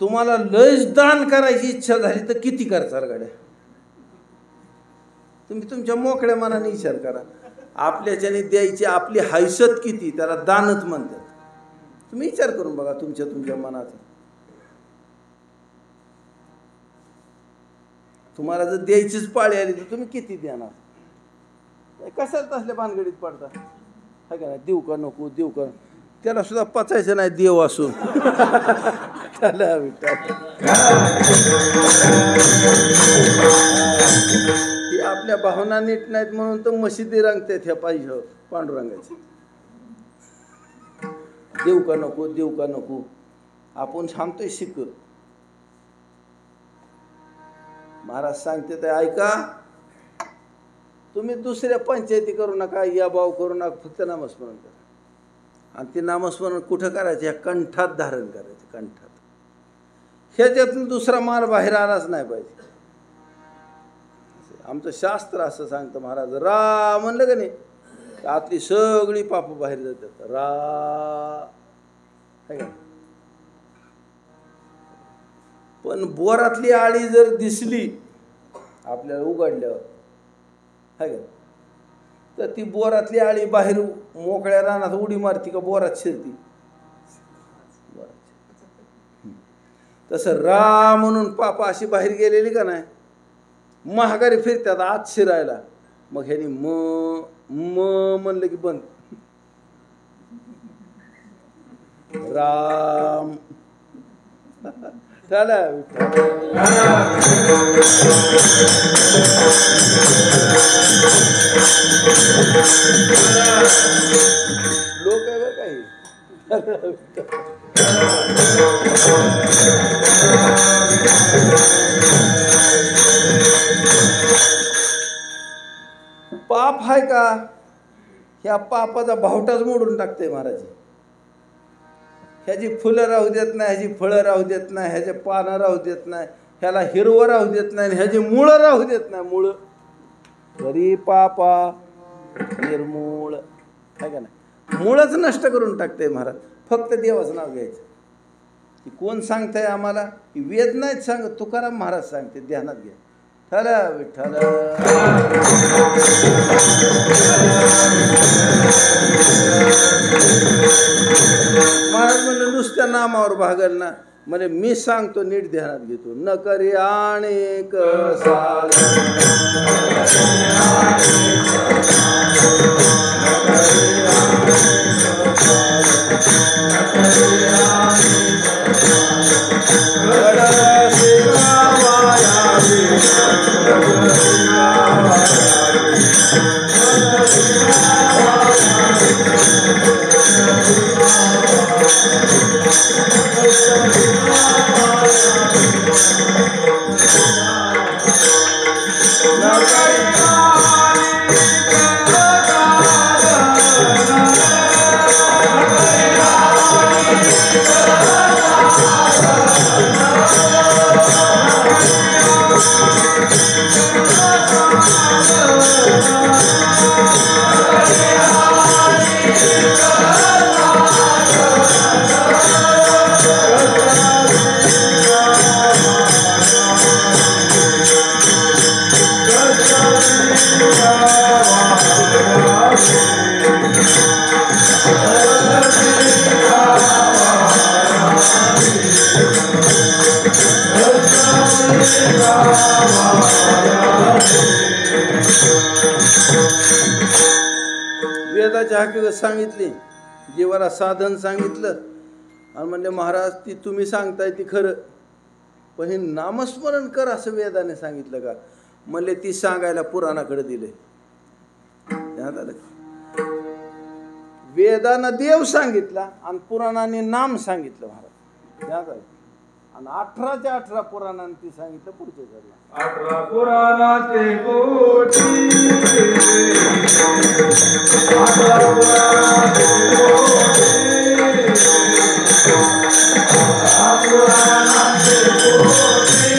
तुम्हाला लयच दान करायची इच्छा झाली तर किती करचाल गाड्या? तुम्ही तुमच्या मोकळ्या मनाने विचार करा. आपल्याच्याने द्यायची आपली हैसत किती, त्याला दानच म्हणतात. तुम्ही विचार करून बघा तुमच्या मनाचा. तुम्हाला जर द्यायचीच पाळी आली तर तुम्ही किती देणार? कशाला तसल्या भानगडीत पडता? है का नाही? देऊ का नको देऊ का? त्याला सुद्धा पचायचं नाही देव असून. त्याला ही आपल्या भावना नीट नाहीत म्हणून तर मशिदी रंगतात ह्या पाहिजे पांडुरंगाची. देऊ का नको देऊ का नको आपण सांगतोय शिक. महाराज सांगते ते ऐका. तुम्ही दुसऱ्या पंचायती करू नका, या भाव करू नका, फक्त नामस्मरण करा. आणि ते नामस्मरण कुठं करायचं? या कंठात धारण करायचं. कंठात. ह्याच्यातून दुसरा माल बाहेर आलाच नाही पाहिजे. आमचं शास्त्र असं सांगतं महाराज. रा म्हणलं का नाही आतली सगळी पाप बाहेर जातात. रा है का? पण बोरातली आळी जर दिसली आपल्याला उघडल्यावर है का, तर ती बोरातली आळी बाहेर मोकळ्या रानात उडी मारती का बोरात शिरती? तसं रा म्हणून पाप अशी बाहेर गेलेली का नाही महागारी फिरतात आत शिरायला. मग ह्यानी म्हणलं की बंद. राम चला लोक आहे बरं काही पाप आहे का ह्या पापाचा भावटाच मोडून टाकते महाराज. ह्याची फुलं राहू देत नाही, ह्याची फळं राहू देत नाही, ह्याचे पानं राहू देत नाही, ह्याला हिरवं राहू देत नाही, ह्याची मुळं राहू देत नाही. मुळं तरी पापा निर्मूळ आहे का नाही, मुळच नष्ट करून टाकते महाराज. फक्त देवाचं नाव घ्यायचं. की कोण सांगताय आम्हाला? की वेद नाहीत सांगत, तुकाराम महाराज सांगते. ध्यानात घ्या. ठला विठ्ठल महाराज म्हणलं नुसत्या नामावर भागल ना. म्हणजे मी सांगतो नीट ध्यानात घेतो. न करी अनेक वेदाच्या हकीकत सांगितली, जीवाला साधन सांगितलं. आणि म्हणले महाराज ती तुम्ही सांगताय ती खरं, पण हे नामस्मरण कर असं वेदाने सांगितलं का? म्हणले ती सांगायला पुराणाकडे दिले. वेदानं देव सांगितला आणि पुराणाने नाम सांगितलं महाराज. आणि 18च्या 18 पुराणाने ती सांगितलं. पुढचे झालं 18 पुराणाचे कोटी 18 पुराणाचे कोटी 18 पुराणाचे कोटी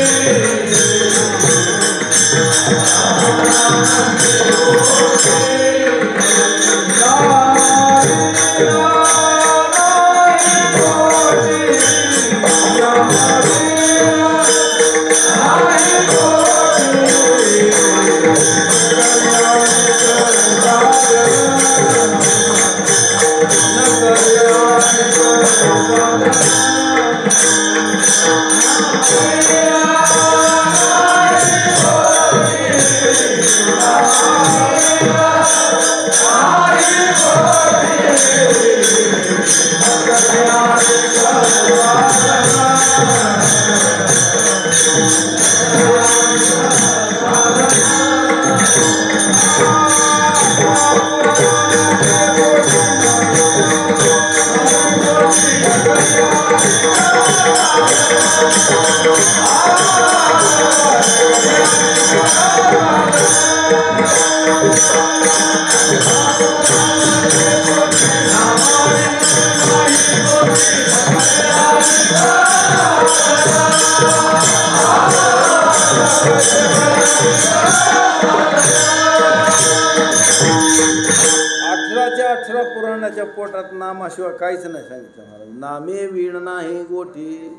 18च्या 18 पुराणाच्या पोटात नामाशिवाय काहीच नाही सांगितलं महाराज. नामे वीण नाही गोठी.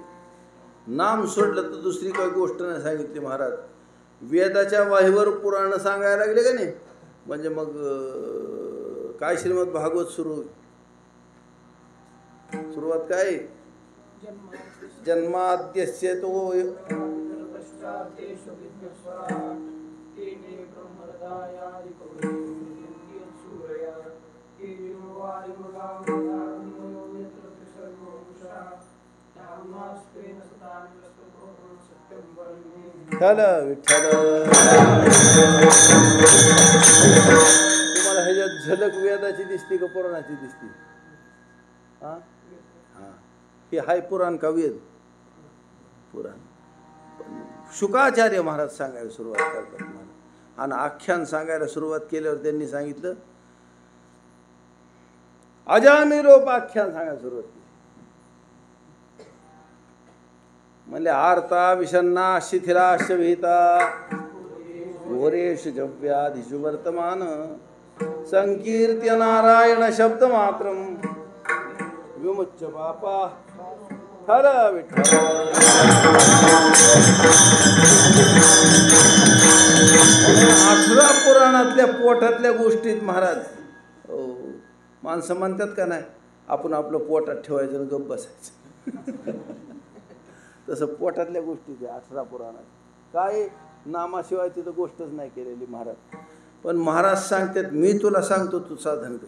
नाम सोडलं तर दुसरी काही गोष्ट नाही सांगितली महाराज. वेदाच्या वाहीवर पुराण सांगायला लागले का नाही, म्हणजे मग काय श्रीमद भागवत सुरुवात काय? जन्माद्यस्य तो विठ्ठल विठ्ठल. तुम्हाला ह्याच्यात झलक वेदाची दिसते का पुराणाची दिसते? हा हा, हे हाय पुराण का वेद? पुराण. शुकाचार्य महाराज सांगायला सुरुवात करतात मला, आणि आख्यान सांगायला सुरुवात केल्यावर त्यांनी सांगितलं अजामिरोपाख्यान सांगायला सुरुवात केली. म्हणजे आर्ता विषण्णा शिथिला शविता घोरेश जव्यादिषु वर्तमान संकीर्त्य नारायण शब्द मात्रम विमुच्य पापा. हर विठ्ठल. 18 पुराणातल्या पोटातल्या गोष्टीत महाराज, माणसं म्हणतात का नाही आपण आपलं पोटात ठेवायचं आणि गप्प बसायचं. तसं पोटातल्या गोष्टी 18 पुराणात काय नामाशिवाय तिथं गोष्टच नाही केलेली महाराज. पण महाराज सांगतात मी तुला सांगतो तू साधन कर.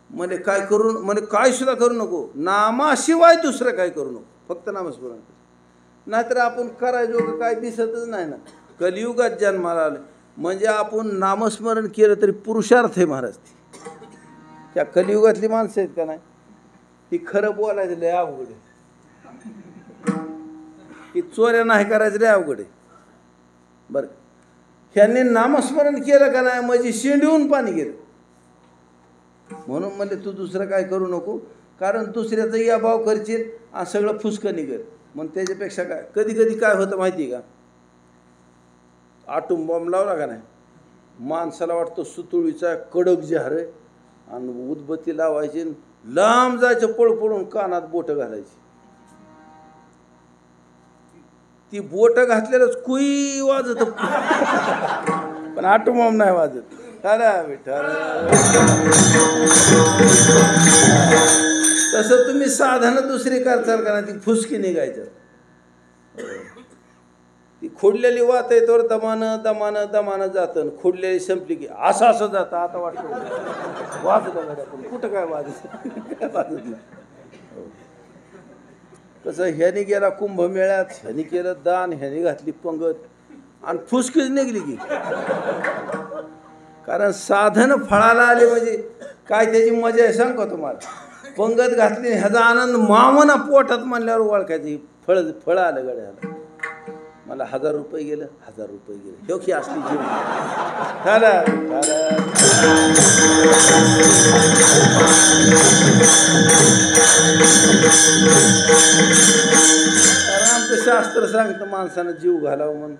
म्हणे काय करू, म्हणे काय सुद्धा करू नको, नामाशिवाय दुसरं काय करू नको, फक्त नामस्मरण कर. नाहीतर आपण करायचो काय दिसतच नाही ना. कलियुगात जन्माला आलं म्हणजे आपण नामस्मरण केलं तरी पुरुषार्थ आहे महाराज. त्या कलियुगातली माणसं आहेत का नाही, ती खरं बोलायचं लय अवघड आहे, की चोऱ्या नाही करायचं लय अवघड आहे. बरं, ह्यांनी नामस्मरण केलं का नाही म्हणजे शेंडीहून पाणी गेलं. म्हणून म्हणले तू दुसरं काय करू नको, कारण दुसऱ्याचं या भाव करशील आणि सगळं फुसकं निघेल. मग त्याच्यापेक्षा काय, कधी कधी काय होतं माहिती आहे का, आटूम बॉम्ब लावला का नाही, माणसाला वाटतं सुतुळीचा कडक जहार आहे आणि उदबत्ती लावायची, लांब जायचं पळ पळून कानात बोटं घालायची. ती बोटं घातलेलंच कुई वाजत, पण आटूम बॉम्ब नाही वाजत. तसं तुम्ही साधनं दुसरी करताल का ना, ती फुसकी निघायचं. ती खोडलेली वात आहे तर दमानं दमानं दमानं जातं, खोडलेली संपली की असं असं जातं. आता वाटतं वाजत गाड्या, पण कुठं काय वाजत, काय वाजत नाही. तसं ह्यानी गेला कुंभमेळ्यात, ह्यानी केलं दान, ह्यानी घातली पंगत आणि फुसकीच निघली की. कारण साधन फळाला आले म्हणजे काय त्याची मजा आहे सांग का तुम्हाला. पंगत घातली ह्याचा आनंद मामना पोटात म्हणल्यावर ओळखायची. फळ आलं गड्याला, मला 1000 रुपये गेलं, 1000 रुपये गेले, हे की असली जीव. कारण आमचं शास्त्र सांगतं माणसानं जीव घालावं म्हणून.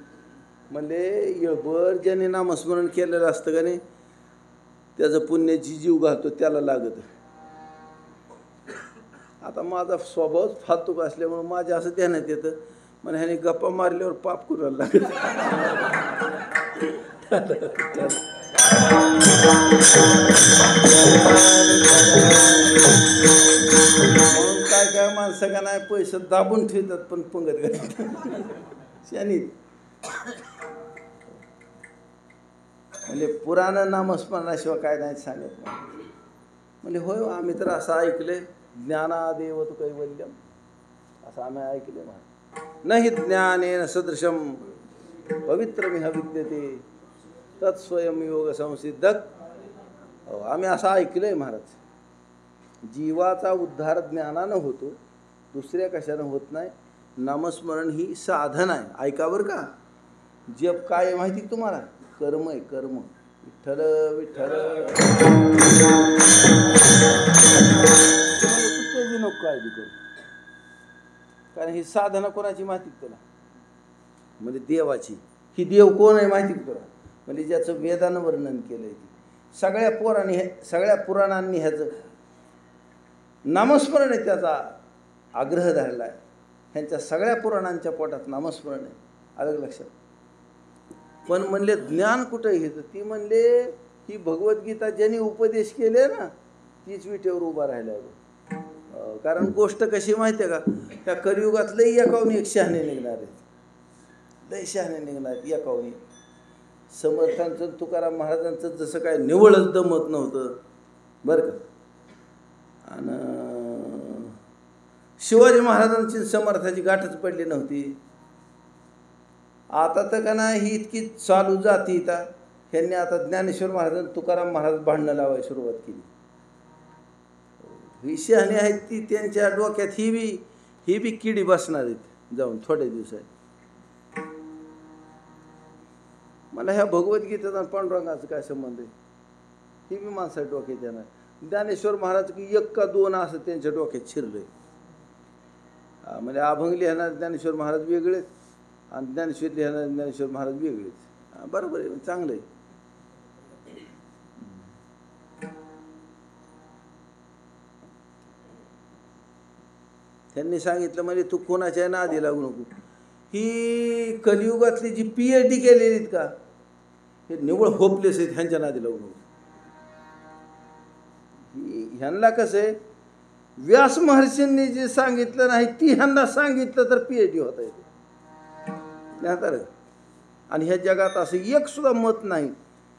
म्हणजे येळभर ज्याने नामस्मरण केलेलं असतं का नाही त्याचं पुण्य जी जीव घालतो त्याला लागत. आता माझा स्वभावच फालतूक असल्यामुळे माझ्या असं ध्यानात येतं, म्हणजे ह्याने गप्पा मारल्यावर पाप करायला लागत. म्हणून काय काय माणसं का नाही पैसे दाबून ठेवतात पण पंगत घालतात. शानी म्हणजे पुराण नामस्मरणाशिवाय काय नाही सांगत. म्हणजे होय आम्ही तर असं ऐकले, ज्ञानादेव तू कैवल्यम, असं आम्ही ऐकले. नाही ज्ञानेन सदृशम पवित्रमिह विद्यते तत्स्वयं योग संसिद्धक. आम्ही असं ऐकलंय महाराज. जीवाचा उद्धार ज्ञानानं होतो, दुसऱ्या कशानं होत नाही. नामस्मरण ही साधन आहे. ऐका बरं का, जप काय आहे माहिती तुम्हाला, कर्म आहे, कर्म. विठ्ठल विठ्ठल त्याची नको काळजी करू, कारण ही साधना कोणाची माहिती तुला, म्हणजे देवाची. ही देव कोण आहे माहिती तुला, म्हणजे ज्याचं वेदानं वर्णन केलंय. सगळ्या पुराणांनी ह्याचं नामस्मरण आहे, त्याचा आग्रह धरला आहे. ह्यांच्या सगळ्या पुराणांच्या पोटात नामस्मरण आहे. अलग लक्षात. पण म्हणले ज्ञान कुठं घेतं, ती म्हणले ही भगवद्गीता ज्यांनी उपदेश केले ना तीच विटेवर उभा राहिला. कारण गोष्ट कशी माहिती आहे का, त्या कलियुगात लई एकावनी एक शहाणे निघणार आहेत, लई शहाणे निघणार आहेत एकावनी. समर्थांचं तुकाराम महाराजांचं जसं काय निवळच दमत नव्हतं बरं का, आणि शिवाजी महाराजांची समर्थाची गाठच पडली नव्हती. आता तर का नाही ही इतकी चालू जाती इथं ह्यांनी आता ज्ञानेश्वर महाराज तुकाराम महाराज भांडणं लावायला सुरुवात केली. ही शहाणी आहेत ती त्यांच्या डोक्यात ही बी किडी बसणार आहेत जाऊन थोड्या दिवसात. मला ह्या भगवद्गीतेचा आणि पांडुरंगाचा काय संबंध आहे ही बी माणसाच्या डोक्यात येणार. ज्ञानेश्वर महाराज की एक का दोन असं त्यांच्या डोक्यात शिरलंय. म्हणजे अभंग लिहिणार ज्ञानेश्वर महाराज वेगळेच आणि ज्ञानेश्वर लिहिणार ज्ञानेश्वर महाराज वेगळेच. बरोबर आहे, चांगलं आहे. त्यांनी सांगितलं म्हणजे तू कोणाच्या नादी लागू नको. ही कलियुगातली जी PhD केलेली आहेत का हे निव्वळ होपलेस आहेत, ह्यांच्या नादी लागू नको. ह्यांना कसं आहे व्यास महर्षींनी जे सांगितलं नाही ती ह्यांना सांगितलं तर PhD होता येते. आणि ह्या जगात असं एक सुद्धा मत नाही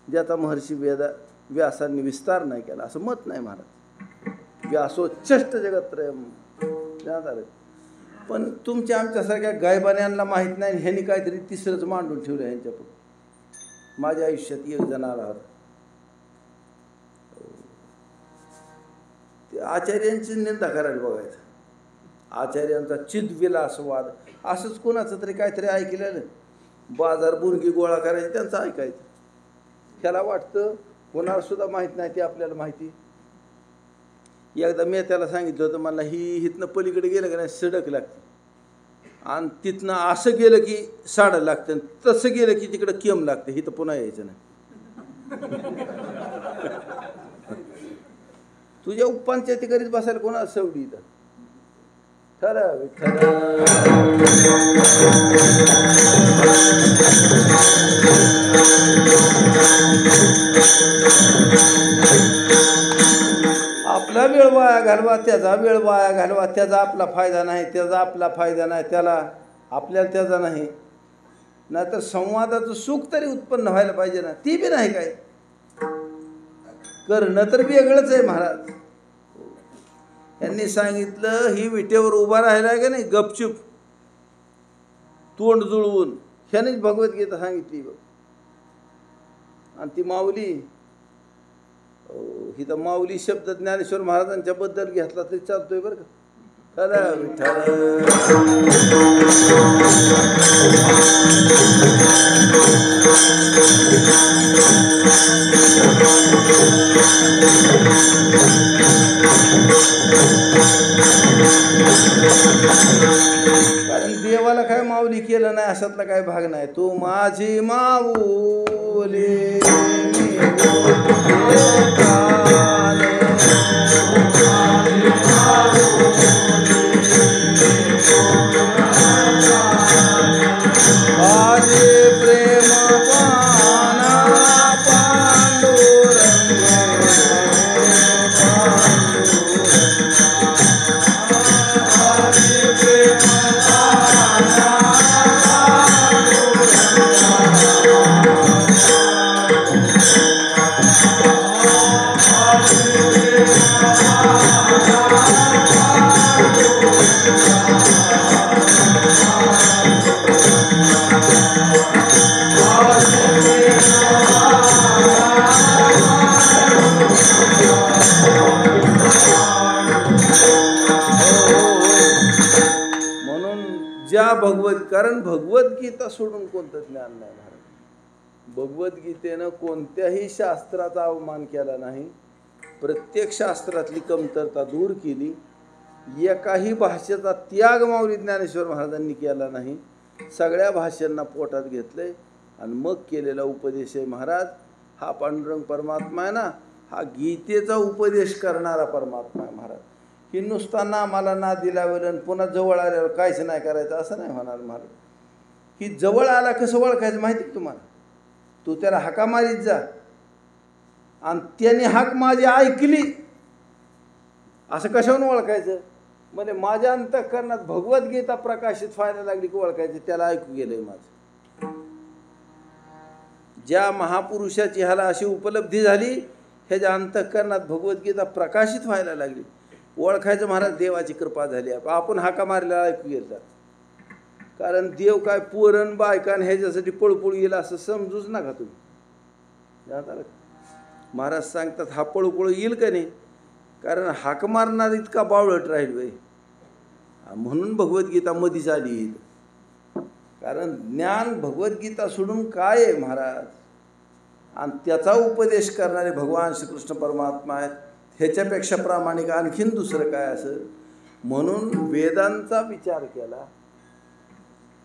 ज्याचा महर्षी व्यासांनी विस्तार नाही केला असं मत नाही महाराज. व्यासोच्छष्ट जगत्रयम. पण तुमच्या आमच्यासारख्या गायबान्यांना माहीत नाही ह्यांनी काहीतरी तिसरंच मांडून ठेवलं ह्यांच्यापुढे. माझ्या आयुष्यात एक जण आला होता ते आचार्यांची निंदा करायला बघायचं. आचार्यांचा चिदविलासवाद असंच कोणाचं तरी काहीतरी ऐकलेलं बाजार बुरगी गोळा करायची त्यांचं ऐकायचं. ह्याला वाटतं कोणाला सुद्धा माहीत नाही ते आपल्याला माहिती. एकदा मी त्याला सांगितलं होतं मला ही इथनं पलीकडे गेलं का नाही सडक लागते आणि तिथनं असं गेलं की साडं लागतं तसं गेलं की तिकडं केम लागते इथं पुन्हा यायचं नाही. तुझ्या पंचायती करीत बसायला कोणाला सवडी इथं ठराव आपला वेळ वाया घालवा त्याचा वेळ वाया घालवा त्याचा आपला फायदा नाही त्याचा आपला फायदा नाही त्याला आपल्याला त्याचा नाही. नाहीतर संवादाचं सुख तरी उत्पन्न व्हायला पाहिजे ना ती बी नाही काय करणं तर वेगळंच आहे महाराज. यांनी सांगितलं ही विटेवर उभा राहिला का नाही गपचूप तोंड जुळवून ह्यानेच भगवद्गीता सांगितली बघ. आणि ती माऊली ही तर माऊली शब्द ज्ञानेश्वर महाराजांच्या बद्दल घेतला तरी चालतोय बरं का. चला विठ्ठल कारण देवाला काय माऊली केलं नाही अशातला काय भाग नाही. तू माझी माऊली कारण भगवद्गीता सोडून कोणतं ज्ञान नाही महाराज. भगवद्गीतेनं कोणत्याही शास्त्राचा अवमान केला नाही. प्रत्येक शास्त्रातली कमतरता दूर केली. एकाही भाषेचा त्याग माऊली ज्ञानेश्वर महाराजांनी केला नाही. सगळ्या भाषांना पोटात घेतलंय आणि मग केलेला उपदेश आहे महाराज. हा पांडुरंग परमात्मा आहे ना हा गीतेचा उपदेश करणारा परमात्मा आहे महाराज. ही नुसताना आम्हाला ना दिल्यावर आणि पुन्हा जवळ आल्यावर काहीच नाही करायचं असं नाही होणार महाराज. ही जवळ आला कसं ओळखायचं माहिती आहे तुम्हाला. तू त्याला हाका मारीत जा आणि त्याने हाक माझी ऐकली असं कशावरून ओळखायचं. म्हणजे माझ्या अंतःकरणात भगवद्गीता प्रकाशित व्हायला लागली की ओळखायचं त्याला ऐकू गेलंय माझं. ज्या महापुरुषाची ह्याला अशी उपलब्धी झाली ह्याच्या अंतःकरणात भगवद्गीता प्रकाशित व्हायला लागली ओळखायचं महाराज देवाची कृपा झाली. आपण हाका मारलेला ऐकू गेला कारण देव काय पुरण बायकान ह्याच्यासाठी पळपळ येईल असं समजूच नका तुम्ही. जाता का? महाराज सांगतात हा पळपळ येईल का नाही, कारण हाक मारणार इतका बावळट राहील बाई. म्हणून भगवद्गीता मधीच आली. कारण ज्ञान भगवद्गीता सोडून काय आहे महाराज, आणि त्याचा उपदेश करणारे भगवान श्रीकृष्ण परमात्मा आहेत. ह्याच्यापेक्षा प्रामाणिक आणखीन दुसरं काय असं. म्हणून वेदांचा विचार केला,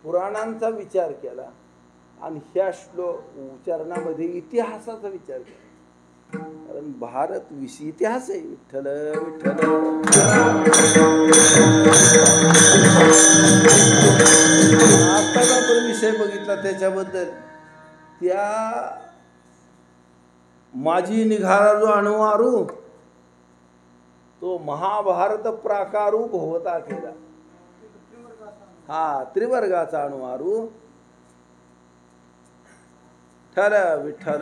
पुराणांचा विचार केला, आणि ह्या उच्चारणामध्ये इतिहासाचा विचार केला. कारण भारत इतिहास आहे. विठ्ठल विठ्ठल. आताचा आपण विषय बघितला त्याच्याबद्दल, त्या माझी निघाला जो अणुवारू तो महाभारत प्राकारू भोवता केला. हा त्रिवर्गाचा अणुवारू. ठर विठ्ठल.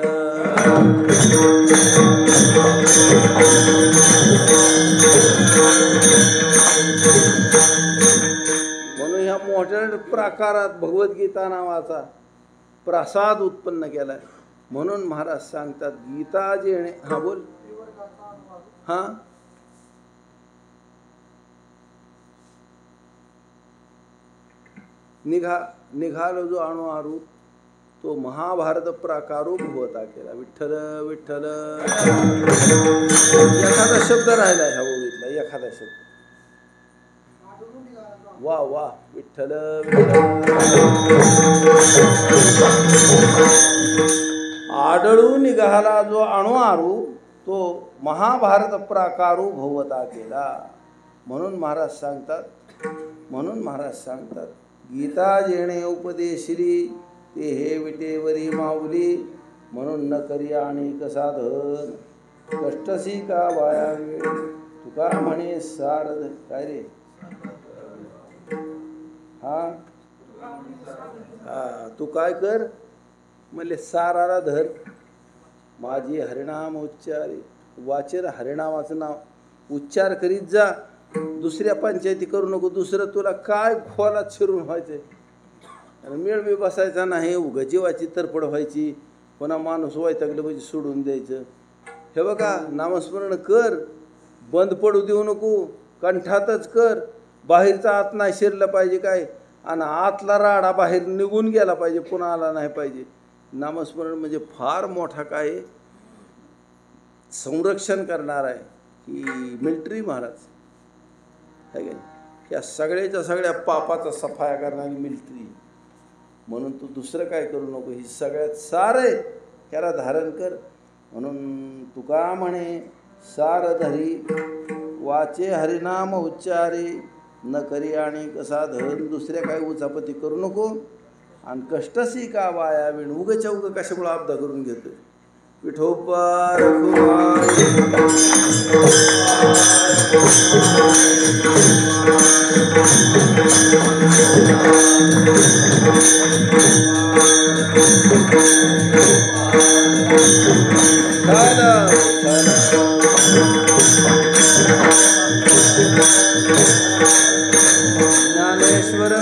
म्हणून ह्या मोठ्या प्रकारात भगवद्गीता नावाचा प्रसाद उत्पन्न केलाय. म्हणून महाराज सांगतात गीता जेणे. हा बोल. हा निघालो जो अणुआरू तो महाभारत प्राकारू भोवता केला. विठ्ठल विठ्ठल. एखादा शब्द राहिला ह्या ओळीतला, एखादा शब्द. वा वा. विठ्ठल आढळून निघाला जो अणुआरू तो महाभारत प्राकारू भोवता केला. म्हणून महाराज सांगतात गीता जेणे उपदेशिली ते हे विटेवरी माऊली. म्हणून न करी अनेक साधन कष्टसी का वाया वेळ. तुका म्हणे सारद. काय रे. हा तू काय कर म्हणले साराला धर माझी हरिनाम उच्चारी. वाचेर हरिनामाचं नाव उच्चार करीत जा. दुसऱ्या पंचायती करू नको. दुसरं तुला काय खोलात शिरून व्हायचंय. मेळ बी बसायचा नाही. उगा जीवाची तरफड व्हायची. पुन्हा माणूस वैतागलं म्हणजे सोडून द्यायचं. हे बघा नामस्मरण कर. बंद पडू देऊ नको. कंठातच कर. बाहेरचा आत नाही शिरलं पाहिजे काय. आणि आतला राडा बाहेर निघून गेला पाहिजे. पुन्हा आला नाही पाहिजे. नामस्मरण म्हणजे फार मोठा काय संरक्षण करणार आहे. ही मिलिटरी महाराज है का. या सगळ्याच्या सगळ्या पापाचा सफाया करणारी मिलिटरी. म्हणून तू दुसरं काय करू नको. ही सगळ्यात सार आहे. त्याला धारण कर. म्हणून तुका म्हणे सार धरी वाचे हरिनाम उच्चारे. न करी आणि कसा धन. दुसऱ्या काय उचापती करू नको. आणि कष्टसी का वाया वेळ. उगच्या उग कशामुळे आपदा करून घेतोय. विठोबा ज्ञानेश्वर